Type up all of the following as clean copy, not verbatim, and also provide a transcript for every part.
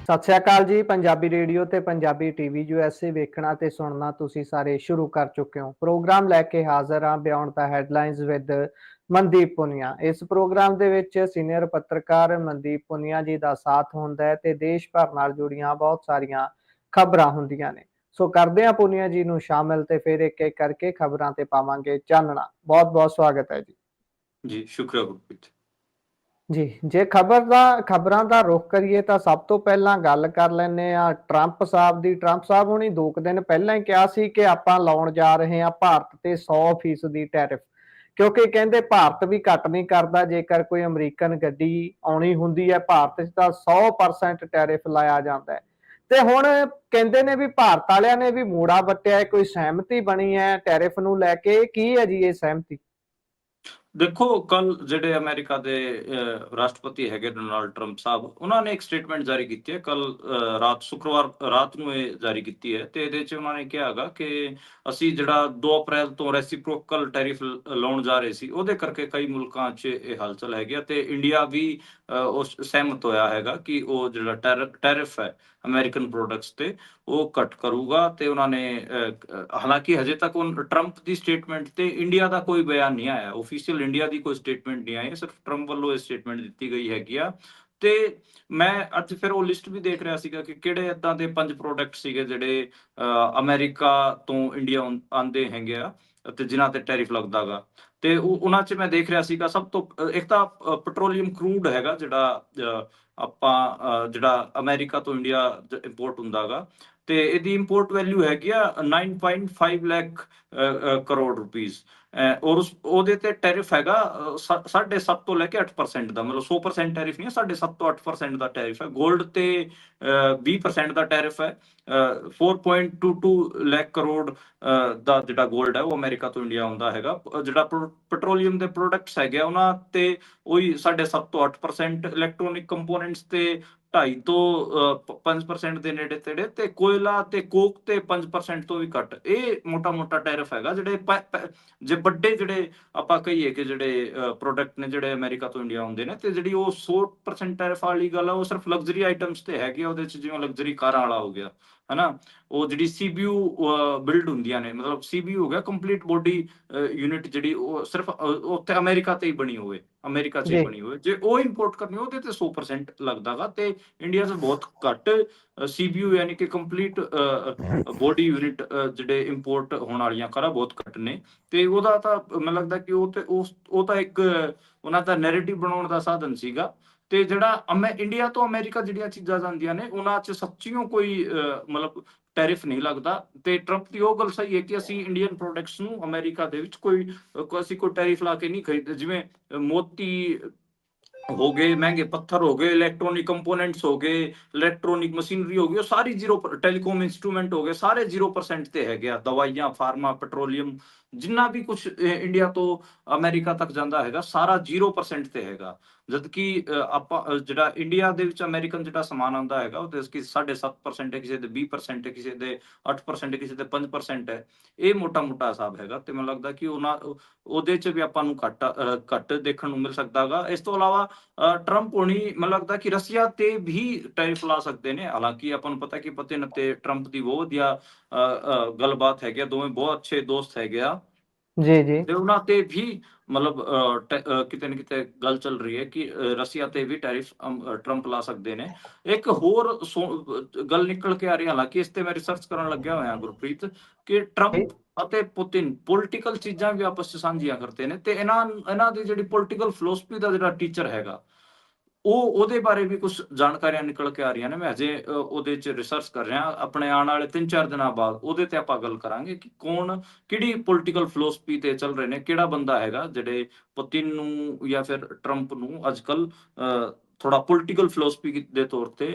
ਸਤਿ ਸ਼੍ਰੀ ਅਕਾਲ ਜੀ। ਪੰਜਾਬੀ ਰੇਡੀਓ ਤੇ ਪੰਜਾਬੀ ਟੀਵੀ USA ਵੇਖਣਾ ਤੇ ਸੁਣਨਾ ਤੁਸੀਂ ਸਾਰੇ ਸ਼ੁਰੂ ਕਰ ਚੁੱਕੇ ਹੋ। ਪ੍ਰੋਗਰਾਮ ਲੈ ਕੇ ਹਾਜ਼ਰ ਹਾਂ beyond the headlines with Mandeep Punia. ਇਸ ਪ੍ਰੋਗਰਾਮ ਦੇ ਵਿੱਚ ਸੀਨੀਅਰ ਪੱਤਰਕਾਰ ਮਨਦੀਪ ਪੁਨੀਆ ਜੀ ਦਾ ਸਾਥ ਹੁੰਦਾ ਹੈ ਤੇ ਦੇਸ਼ ਭਰ ਨਾਲ ਜੁੜੀਆਂ ਬਹੁਤ ਸਾਰੀਆਂ ਖਬਰਾਂ ਹੁੰਦੀਆਂ ਨੇ। ਸੋ ਕਰਦੇ ਹਾਂ ਪੁਨੀਆ ਜੀ ਨੂੰ ਸ਼ਾਮਿਲ ਤੇ ਫਿਰ ਇੱਕ ਇੱਕ ਕਰਕੇ ਖਬਰਾਂ ਤੇ ਪਾਵਾਂਗੇ ਚਾਨਣਾ। ਬਹੁਤ ਬਹੁਤ ਸਵਾਗਤ ਹੈ ਜੀ। ਜੀ ਸ਼ੁਕਰੀਆ ਗੁਰਪ੍ਰੀਤ ਜੀ, ਜੇ ਖਬਰਾਂ ਦਾ ਰੁਖ ਕਰੀਏ ਤਾਂ ਸਭ ਤੋਂ ਪਹਿਲਾਂ ਗੱਲ ਕਰ ਲੈਂਦੇ ਆ ਟਰੰਪ ਸਾਹਿਬ ਦੀ। ਟਰੰਪ ਸਾਹਿਬ ਹੁਣੀ 2 ਦਿਨ ਪਹਿਲਾਂ ਹੀ ਕਿਹਾ ਸੀ ਕਿ ਆਪਾਂ ਲਾਉਣ ਜਾ ਰਹੇ ਹਾਂ ਭਾਰਤ ਤੇ 100% ਟੈਰਿਫ, ਕਿਉਂਕਿ ਕਹਿੰਦੇ ਭਾਰਤ ਵੀ ਘੱਟ ਨਹੀਂ ਕਰਦਾ। ਜੇਕਰ ਕੋਈ ਅਮਰੀਕਨ ਗੱਡੀ ਆਉਣੀ ਹੁੰਦੀ ਹੈ ਭਾਰਤ 'ਚ ਤਾਂ 100% ਟੈਰਿਫ ਲਾਇਆ ਜਾਂਦਾ ਹੈ। ਤੇ ਹੁਣ ਕਹਿੰਦੇ ਨੇ ਵੀ ਭਾਰਤ ਵਾਲਿਆਂ ਨੇ ਵੀ ਮੋੜਾ ਵੱਟਿਆ, ਕੋਈ ਸਹਿਮਤੀ ਬਣੀ ਹੈ ਟੈਰਿਫ ਨੂੰ ਲੈ ਕੇ। ਕੀ ਹੈ ਜੀ ਇਹ ਸਹਿਮਤੀ? ਦੇਖੋ, ਕੱਲ ਜਿਹੜੇ ਅਮਰੀਕਾ ਦੇ ਰਾਸ਼ਟਰਪਤੀ ਹੈਗੇ ਡੋਨਾਲਡ ਟਰੰਪ ਸਾਹਿਬ, ਉਹਨਾਂ ਨੇ ਇੱਕ ਸਟੇਟਮੈਂਟ ਜਾਰੀ ਕੀਤੀ ਹੈ ਕੱਲ ਸ਼ੁੱਕਰਵਾਰ ਰਾਤ ਨੂੰ ਇਹ ਜਾਰੀ ਕੀਤੀ ਹੈ। ਤੇ ਇਹਦੇ 'ਚ ਉਹਨਾਂ ਨੇ ਕਿਹਾ ਹੈਗਾ ਕਿ ਅਸੀਂ ਜਿਹੜਾ 2 ਅਪ੍ਰੈਲ ਤੋਂ ਰੈਸੀਪ੍ਰੋਕਲ ਟੈਰਿਫ ਲਾਉਣ ਜਾ ਰਹੇ ਸੀ, ਉਹਦੇ ਕਰਕੇ ਕਈ ਮੁਲਕਾਂ 'ਚ ਇਹ ਹਲਚਲ ਹੈਗੀ ਆ ਤੇ ਇੰਡੀਆ ਵੀ ਉਸ ਸਹਿਮਤ ਹੋਇਆ ਹੈਗਾ ਕਿ ਉਹ ਜਿਹੜਾ ਟੈਰਿਫ ਹੈ ਅਮਰੀਕਨ ਪ੍ਰੋਡਕਟਸ ਤੇ ਉਹ ਘੱਟ ਕਰੂਗਾ। ਤੇ ਉਹਨਾਂ ਨੇ ਹਾਲਾਂਕਿ ਹਜੇ ਤੱਕ ਟਰੰਪ ਦੀ ਸਟੇਟਮੈਂਟ ਤੇ ਇੰਡੀਆ ਦਾ ਕੋਈ ਬਿਆਨ ਨਹੀਂ ਆਇਆ, ਆਫੀਸ਼ੀਅਲ ਇੰਡੀਆ ਦੀ ਕੋਈ ਸਟੇਟਮੈਂਟ ਨਹੀਂ ਆਈ, ਸਿਰਫ ਟਰੰਪ ਵੱਲੋਂ ਇਹ ਸਟੇਟਮੈਂਟ ਦਿੱਤੀ ਗਈ ਹੈਗੀ ਆ। ਤੇ ਮੈਂ ਅੱਜ ਫਿਰ ਉਹ ਲਿਸਟ ਵੀ ਦੇਖ ਰਿਹਾ ਸੀਗਾ ਕਿ ਕਿਹੜੇ ਏਦਾਂ ਦੇ 5 ਪ੍ਰੋਡਕਟ ਸੀਗੇ ਜਿਹੜੇ ਅਮਰੀਕਾ ਤੋਂ ਇੰਡੀਆ ਆਉਂਦੇ ਹੈਗੇ ਆ ਤੇ ਜਿਨ੍ਹਾਂ ਤੇ ਟੈਰਿਫ ਲੱਗਦਾਗਾ। ਤੇ ਉਹਨਾਂ 'ਚ ਮੈਂ ਦੇਖ ਰਿਹਾ ਸੀਗਾ ਸਭ ਤੋਂ ਇੱਕ ਤਾਂ ਪੈਟਰੋਲੀਅਮ ਕਰੂਡ ਹੈਗਾ, ਜਿਹੜਾ ਆਪਾਂ ਜਿਹੜਾ ਅਮਰੀਕਾ ਤੋਂ ਇੰਡੀਆ ਇੰਪੋਰਟ ਹੁੰਦਾਗਾ ਤੇ ਇਹਦੀ ਇੰਪੋਰਟ ਵੈਲਿਊ ਹੈਗੀ ਆ 9.5 ਲੱਖ ਕਰੋੜ ਰੁਪੀਸ। ਔਰ ਉਹਦੇ ਤੇ ਟੈਰਿਫ ਹੈਗਾ 7.5 ਤੋਂ ਲੈ ਕੇ 8% ਦਾ, ਮਤਲਬ 100% ਟੈਰਿਫ ਨਹੀਂ ਹੈ, 7.5 ਤੋਂ 8% ਦਾ ਟੈਰਿਫ ਹੈ। ਗੋਲਡ ਤੇ 20% ਦਾ ਟੈਰਿਫ ਹੈ। 4.22 ਲੱਖ ਕਰੋੜ ਦਾ ਜਿਹੜਾ ਗੋਲਡ ਹੈ ਉਹ ਅਮਰੀਕਾ ਤੋਂ ਇੰਡੀਆ ਆਉਂਦਾ ਹੈਗਾ। ਜਿਹੜਾ ਪੈਟਰੋਲੀਅਮ ਦੇ ਪ੍ਰੋਡਕਟਸ ਹੈਗੇ ਉਹਨਾਂ ਤੇ ਉਹੀ 7.5 ਤੋਂ 8%, ਇਲੈਕਟ੍ਰੋਨਿਕ ਕੰਪੋਨੈਂਟਸ ਤੇ 2.5 ਤੋਂ 5% ਦੇ ਨੇੜੇ ਤੇੜੇ, ਤੇ ਕੋਇਲਾ ਤੇ ਕੋਕ ਤੇ 5% ਤੋਂ ਵੀ ਘੱਟ। ਇਹ ਮੋਟਾ ਟੈਰਿਫ ਹੈਗਾ। ਜਿਹੜੇ ਜੇ ਵੱਡੇ ਜਿਹੜੇ ਆਪਾਂ ਕਹੀਏ ਕਿ ਜਿਹੜੇ ਪ੍ਰੋਡਕਟ ਨੇ ਜਿਹੜੇ ਅਮਰੀਕਾ ਤੋਂ ਇੰਡੀਆ ਆਉਂਦੇ ਨੇ, ਤੇ ਜਿਹੜੀ ਉਹ 100% ਟੈਰਿਫ ਵਾਲੀ ਗੱਲ ਆ ਉਹ ਸਿਰਫ ਲਗਜ਼ਰੀ ਆਈਟਮਸ ਤੇ ਹੈਗੀ ਆ। ਉਹਦੇ 'ਚ ਜਿਵੇਂ ਲਗਜ਼ਰੀ ਕਾਰਾਂ ਵਾਲਾ ਹੋ ਗਿਆ ਹਨਾ, ਉਹ ਜਿਹੜੀ CPU ਬਿਲਡ ਹੁੰਦੀਆਂ ਨੇ, ਮਤਲਬ CPU ਹੋ ਗਿਆ ਕੰਪਲੀਟ ਬੋਡੀ ਯੂਨਿਟ, ਜਿਹੜੀ ਉਹ ਸਿਰਫ ਉੱਥੇ ਅਮਰੀਕਾ ਤੇ ਹੀ ਬਣੀ ਹੋਵੇ, ਅਮਰੀਕਾ 'ਚ ਹੀ ਬਣੀ ਹੋਵੇ, ਜੇ ਉਹ ਇੰਪੋਰਟ ਕਰਨੀ ਉਹਦੇ ਤੇ 100% ਲੱਗਦਾਗਾ। ਤੇ ਇੰਡੀਆ 'ਚ ਬਹੁਤ ਘੱਟ CPU ਯਾਨੀ ਕਿ ਕੰਪਲੀਟ ਬੋਡੀ ਯੂਨਿਟ ਜਿਹੜੇ ਇੰਪੋਰਟ ਹੋਣ ਵਾਲੀਆਂ ਕਾਰਾਂ ਬਹੁਤ ਘੱਟ ਨੇ। ਤੇ ਉਹਦਾ ਤਾਂ ਮੈਨੂੰ ਲੱਗਦਾ ਕਿ ਉਹ ਤਾਂ ਇੱਕ ਉਹਨਾਂ ਦਾ ਨੈਰੇਟਿਵ ਬਣਾਉਣ ਦਾ ਸਾਧਨ ਸੀਗਾ। ਤੇ ਜਿਹੜਾ ਇੰਡੀਆ ਤੋਂ ਅਮਰੀਕਾ ਜਿਹੜੀਆਂ ਚੀਜ਼ਾਂ ਜਾਂਦੀਆਂ ਨੇ ਉਹਨਾਂ 'ਚ ਸੱਚੀਓ ਕੋਈ ਮਤਲਬ ਟੈਰਿਫ ਨਹੀਂ ਲੱਗਦਾ। ਤੇ ਟਰੰਪ ਦੀ ਉਹ ਗੱਲ ਸਹੀ ਹੈ ਕਿ ਅਸੀਂ ਇੰਡੀਅਨ ਪ੍ਰੋਡਕਟਸ ਨੂੰ ਅਮਰੀਕਾ ਦੇ ਵਿੱਚ ਅਸੀਂ ਕੋਈ ਟੈਰਿਫ ਲਾ ਕੇ ਨਹੀਂ ਖਰੀਦਦੇ। ਜਿਵੇਂ ਮੋਤੀ ਹੋ ਗਏ, ਮਹਿੰਗੇ ਪੱਥਰ ਹੋ ਗਏ, ਇਲੈਕਟ੍ਰੋਨਿਕ ਕੰਪੋਨੈਂਟਸ ਹੋ ਗਏ, ਇਲੈਕਟ੍ਰੋਨਿਕ ਮਸ਼ੀਨਰੀ ਹੋ ਗਈ, ਉਹ ਸਾਰੀ ਟੈਲੀਕਾਮ ਇੰਸਟਰੂਮੈਂਟ ਹੋ ਗਏ, ਸਾਰੇ 0% ਤੇ ਹੈਗੇ ਆ। ਦਵਾਈਆਂ, ਫਾਰਮਾ, ਪੈਟਰੋਲੀਅਮ, ਜਿੰਨਾ ਵੀ ਕੁਝ ਇੰਡੀਆ ਤੋਂ ਅਮਰੀਕਾ ਤੱਕ ਜਾਂਦਾ ਹੈਗਾ ਸਾਰਾ 0% ਤੇ ਹੈਗਾ। ਜਦਕਿ ਆਪਾਂ ਜਿਹੜਾ ਇੰਡੀਆ ਦੇ ਵਿੱਚ ਅਮਰੀਕਨ ਜਿਹੜਾ ਸਮਾਨ ਆਉਂਦਾ ਹੈਗਾ ਉਹਦੇ 7.5% ਹੈ, ਕਿਸੇ ਦੇ 20% ਹੈ, ਕਿਸੇ ਦੇ 8%, ਕਿਸੇ ਦੇ 5% ਹੈ। ਇਹ ਮੋਟਾ ਹਿਸਾਬ ਹੈਗਾ। ਤੇ ਮੈਨੂੰ ਲੱਗਦਾ ਕਿ ਉਹਦੇ 'ਚ ਵੀ ਆਪਾਂ ਨੂੰ ਘੱਟ ਦੇਖਣ ਨੂੰ ਮਿਲ ਸਕਦਾਗਾ। ਇਸ ਤੋਂ ਇਲਾਵਾ ਟਰੰਪ ਹੋਣੀ ਮੈਨੂੰ ਲੱਗਦਾ ਕਿ ਰਸ਼ੀਆ ਤੇ ਵੀ ਟੈਰਿਫ ਲਾ ਸਕਦੇ ਨੇ। ਹਾਲਾਂਕਿ ਆਪਾਂ ਨੂੰ ਪਤਾ ਕਿ ਪੁਤਿਨ ਅਤੇ ਟਰੰਪ ਦੀ ਬਹੁਤ ਵਧੀਆ ਗੱਲਬਾਤ ਹੈਗੀ ਆ, ਦੋਵੇਂ ਬਹੁਤ ਅੱਛੇ ਦੋਸਤ ਹੈਗੇ ਆ। ਜੀ ਤੇ ਉਹਨਾਂ ਤੇ ਵੀ ਮਤਲਬ ਕਿਤੇ ਨਾ ਕਿਤੇ ਗੱਲ ਚੱਲ ਰਹੀ ਹੈ ਕਿ ਰਸ਼ੀਆ ਤੇ ਵੀ ਟੈਰਿਫ ਟਰੰਪ ਲਾ ਸਕਦੇ ਨੇ। ਇੱਕ ਹੋਰ ਗੱਲ ਨਿਕਲ ਕੇ ਆ ਰਹੀ, ਹਾਲਾਂਕਿ ਇਸ ਤੇ ਮੈਂ ਰਿਸਰਚ ਕਰਨ ਲੱਗਿਆ ਹੋਇਆ ਗੁਰਪ੍ਰੀਤ, ਕਿ ਟਰੰਪ ਅਤੇ ਪੁਤਿਨ ਪੋਲੀਟੀਕਲ ਚੀਜ਼ਾਂ ਵੀ ਆਪਸ 'ਚ ਸਾਂਝੀਆਂ ਕਰਦੇ ਨੇ। ਤੇ ਇਹਨਾਂ ਦੀ ਜਿਹੜੀ ਪੋਲੀਟੀਕਲ ਫਿਲਾਸਫੀ ਦਾ ਜਿਹੜਾ ਟੀਚਰ ਹੈਗਾ ਉਹਦੇ ਬਾਰੇ ਵੀ ਕੁਝ ਜਾਣਕਾਰੀਆਂ ਨਿਕਲ ਕੇ ਆ ਰਹੀਆਂ ਨੇ। ਮੈਂ ਅਜੇ ਉਹਦੇ 'ਚ ਰਿਸਰਚ ਕਰ ਰਿਹਾ। ਆਪਣੇ ਆਉਣ ਵਾਲੇ 3-4 ਦਿਨਾਂ ਬਾਅਦ ਉਹਦੇ ਤੇ ਆਪਾਂ ਗੱਲ ਕਰਾਂਗੇ ਕਿ ਕਿਹੜੀ ਪੋਲੀਟੀਕਲ ਫਿਲਾਸਫੀ ਤੇ ਚੱਲ ਰਹੇ ਨੇ, ਕਿਹੜਾ ਬੰਦਾ ਹੈਗਾ ਜਿਹੜੇ ਪੁਤਿਨ ਨੂੰ ਜਾਂ ਫਿਰ ਟਰੰਪ ਨੂੰ ਅੱਜ ਕੱਲ ਥੋੜਾ ਪੋਲੀਟੀਕਲ ਫਿਲਾਸਫੀ ਦੇ ਤੌਰ ਤੇ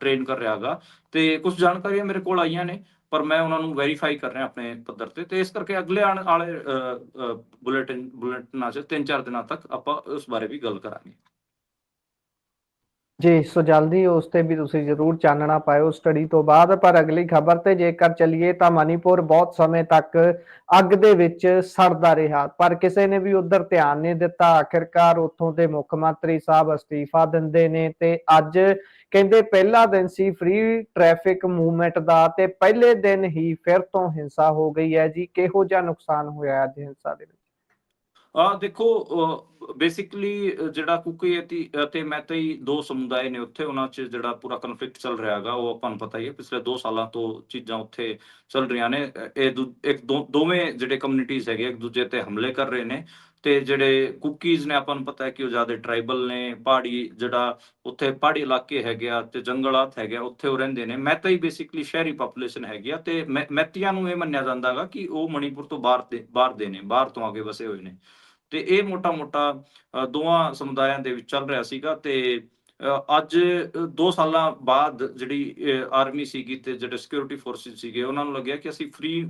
ਟ੍ਰੇਨ ਕਰ ਰਿਹਾ ਹੈਗਾ। ਤੇ ਕੁਝ ਜਾਣਕਾਰੀਆਂ ਮੇਰੇ ਕੋਲ ਆਈਆਂ ਨੇ, ਪਰ ਮੈਂ ਉਹਨਾਂ ਨੂੰ ਵੈਰੀਫਾਈ ਕਰ ਰਿਹਾ ਆਪਣੇ ਪੱਧਰ ਤੇ ਇਸ ਕਰਕੇ ਅਗਲੇ ਆਉਣ ਵਾਲੇ ਬੁਲੇਟਿਨਾਂ 'ਚ 3-4 ਦਿਨਾਂ ਤੱਕ ਆਪਾਂ ਉਸ ਬਾਰੇ ਵੀ ਗੱਲ ਕਰਾਂਗੇ। ਜੀ, ਸੋ ਜਲਦੀ ਉਸ ਤੇ ਵੀ ਤੁਸੀਂ ਜ਼ਰੂਰ ਚਾਨਣਾ ਪਾਇਓ ਸਟੱਡੀ ਤੋਂ ਬਾਅਦ। ਪਰ ਅਗਲੀ ਖਬਰ ਤੇ ਜੇਕਰ ਚੱਲੀਏ ਤਾਂ ਮਣੀਪੁਰ ਬਹੁਤ ਸਮੇਂ ਤੱਕ ਅੱਗ ਦੇ ਵਿੱਚ ਸੜਦਾ ਰਿਹਾ, ਪਰ ਕਿਸੇ ਨੇ ਵੀ ਉੱਧਰ ਧਿਆਨ ਨਹੀਂ ਦਿੱਤਾ। ਆਖਿਰਕਾਰ ਉੱਥੋਂ ਦੇ ਮੁੱਖ ਮੰਤਰੀ ਸਾਹਿਬ ਅਸਤੀਫਾ ਦਿੰਦੇ ਨੇ ਤੇ ਅੱਜ ਕਹਿੰਦੇ ਪਹਿਲਾ ਦਿਨ ਸੀ ਫ੍ਰੀ ਟ੍ਰੈਫਿਕ ਮੂਵਮੈਂਟ ਦਾ ਤੇ ਪਹਿਲੇ ਦਿਨ ਹੀ ਫਿਰ ਤੋਂ ਹਿੰਸਾ ਹੋ ਗਈ ਹੈ ਜੀ। ਕਿਹੋ ਜਿਹਾ ਨੁਕਸਾਨ ਹੋਇਆ ਅੱਜ ਹਿੰਸਾ ਦੇ ਵਿੱਚ? ਦੇਖੋ, ਬੇਸਿਕਲੀ ਜਿਹੜਾ ਕੁਕੀ ਅਤੇ ਮੈਤਈ ਦੋ ਸਮੁਦਾਇ ਨੇ ਉੱਥੇ, ਉਹਨਾਂ 'ਚ ਜਿਹੜਾ ਪੂਰਾ ਕਨਫਲਿਕਟ ਚੱਲ ਰਿਹਾ ਹੈਗਾ, ਉਹ ਆਪਾਂ ਨੂੰ ਪਤਾ ਹੀ ਹੈ। ਪਿਛਲੇ 2 ਸਾਲਾਂ ਤੋਂ ਚੀਜ਼ਾਂ ਉੱਥੇ ਚੱਲ ਰਹੀਆਂ ਨੇ। ਇਹ ਦੋਵੇਂ ਜਿਹੜੇ ਕਮਿਊਨਿਟੀਜ਼ ਹੈਗੇ ਇੱਕ ਦੂਜੇ ਤੇ ਹਮਲੇ ਕਰ ਰਹੇ ਨੇ। ਤੇ ਜਿਹੜੇ ਕੁਕੀਜ਼ ਨੇ, ਆਪਾਂ ਨੂੰ ਪਤਾ ਹੈ ਕਿ ਉਹ ਜ਼ਿਆਦਾ ਟਰਾਈਬਲ ਨੇ, ਪਹਾੜੀ ਜਿਹੜਾ ਉੱਥੇ ਪਹਾੜੀ ਇਲਾਕੇ ਹੈਗੇ ਆ ਤੇ ਜੰਗਲਾਤ ਹੈਗੇ ਆ, ਉੱਥੇ ਉਹ ਰਹਿੰਦੇ ਨੇ। ਮੈਤਈ ਬੇਸਿਕਲੀ ਸ਼ਹਿਰੀ ਪਾਪੂਲੇਸ਼ਨ ਹੈਗੀ ਆ ਤੇ ਮੈਤੀਆਂ ਨੂੰ ਇਹ ਮੰਨਿਆ ਜਾਂਦਾ ਹੈਗਾ ਕਿ ਉਹ ਮਣੀਪੁਰ ਤੋਂ ਬਾਹਰ ਦੇ ਨੇ, ਬਾਹਰ ਤੋਂ ਆ ਕੇ ਵਸੇ ਹੋਏ ਨੇ। ਤੇ ਇਹ ਮੋਟਾ-ਮੋਟਾ ਦੋਵਾਂ ਸਮੁਦਾਇਆਂ ਦੇ ਵਿੱਚ ਚੱਲ ਰਿਹਾ ਸੀਗਾ। ਤੇ ਅੱਜ 2 ਸਾਲਾਂ ਬਾਅਦ ਜਿਹੜੀ ਆਰਮੀ ਸੀਗੀ ਤੇ ਜਿਹੜੇ ਸਿਕਿਉਰਿਟੀ ਫੋਰਸਿਸ ਸੀਗੇ, ਉਹਨਾਂ ਨੂੰ ਲੱਗਿਆ ਕਿ ਅਸੀਂ ਫ੍ਰੀ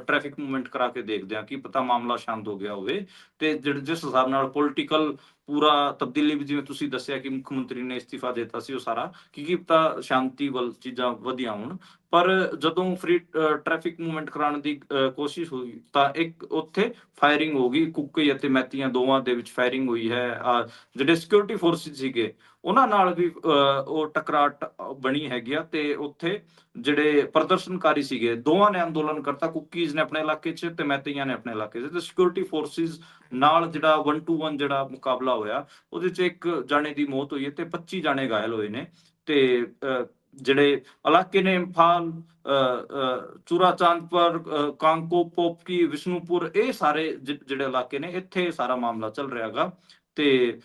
ਟ੍ਰੈਫਿਕ ਮੂਵਮੈਂਟ ਕਰਾ ਕੇ ਦੇਖਦੇ ਹਾਂ, ਕੀ ਪਤਾ ਮਾਮਲਾ ਸ਼ਾਂਤ ਹੋ ਗਿਆ ਹੋਵੇ। ਤੇ ਜਿਸ ਹਿਸਾਬ ਨਾਲ ਪੋਲੀਟੀਕਲ ਪੂਰਾ ਤਬਦੀਲੀ ਵੀ, ਜਿਵੇਂ ਤੁਸੀਂ ਦੱਸਿਆ ਕਿ ਮੁੱਖ ਮੰਤਰੀ ਨੇ ਅਸਤੀਫਾ ਦੇ ਦਿੱਤਾ ਸੀ, ਉਹ ਸਾਰਾ ਕੀ ਪਤਾ ਸ਼ਾਂਤੀ ਵੱਲ ਚੀਜ਼ਾਂ ਵਧੀਆਂ ਹੋਣ। ਪਰ ਜਦੋਂ ਫ੍ਰੀ ਟ੍ਰੈਫਿਕ ਮੂਵਮੈਂਟ ਕਰਾਉਣ ਦੀ ਕੋਸ਼ਿਸ਼ ਹੋਈ ਤਾਂ ਇੱਕ ਉੱਥੇ ਫਾਇਰਿੰਗ ਹੋ ਗਈ। ਕੁੱਕੀ ਅਤੇ ਮੈਤੀਆਂ ਦੋਵਾਂ ਦੇ ਵਿੱਚ ਫਾਇਰਿੰਗ ਹੋਈ ਹੈ। ਜਿਹੜੇ ਸਿਕਿਉਰਿਟੀ ਫੋਰਸਿਸ ਸੀਗੇ, ਉਹਨਾਂ ਨਾਲ ਵੀ ਉਹ ਟਕਰਾਟ ਬਣੀ ਹੈਗੀ ਆ। ਤੇ ਉੱਥੇ ਜਿਹੜੇ ਪ੍ਰਦਰਸ਼ਨਕਾਰੀ ਸੀਗੇ, ਦੋਵਾਂ ਨੇ ਅੰਦੋਲਨ ਕਰਤਾ। ਕੁੱਕੀਜ਼ ਨੇ ਆਪਣੇ ਇਲਾਕੇ 'ਚ ਤੇ ਮੈਤੀਆਂ ਨੇ ਆਪਣੇ ਇਲਾਕੇ 'ਚ। ਤੇ ਸਿਕਿਉਰਿਟੀ ਫੋਰਸਿਸ ਨਾਲ ਜਿਹੜਾ 1 to 1 ਜਿਹੜਾ ਮੁਕਾਬਲਾ ਹੋਇਆ, ਉਹਦੇ 'ਚ ਇੱਕ ਜਾਣੇ ਦੀ ਮੌਤ ਹੋਈ ਹੈ ਤੇ 25 ਜਾਣੇ ਘਾਇਲ ਹੋਏ ਨੇ। ਤੇ ਜਿਹੜੇ ਇਲਾਕੇ ਨੇ, ਇੰਫਾਲ, ਚੂਰਾਚਾਂਦਪੁਰ, ਕਾਂਗੋ, ਪੋਪਕੀ, ਵਿਸ਼ਨੂਪੁਰ, ਇਹ ਸਾਰੇ ਜਿਹੜੇ ਇਲਾਕੇ ਨੇ, ਇੱਥੇ ਸਾਰਾ ਮਾਮਲਾ ਚੱਲ ਰਿਹਾ ਹੈਗਾ। ਤੇ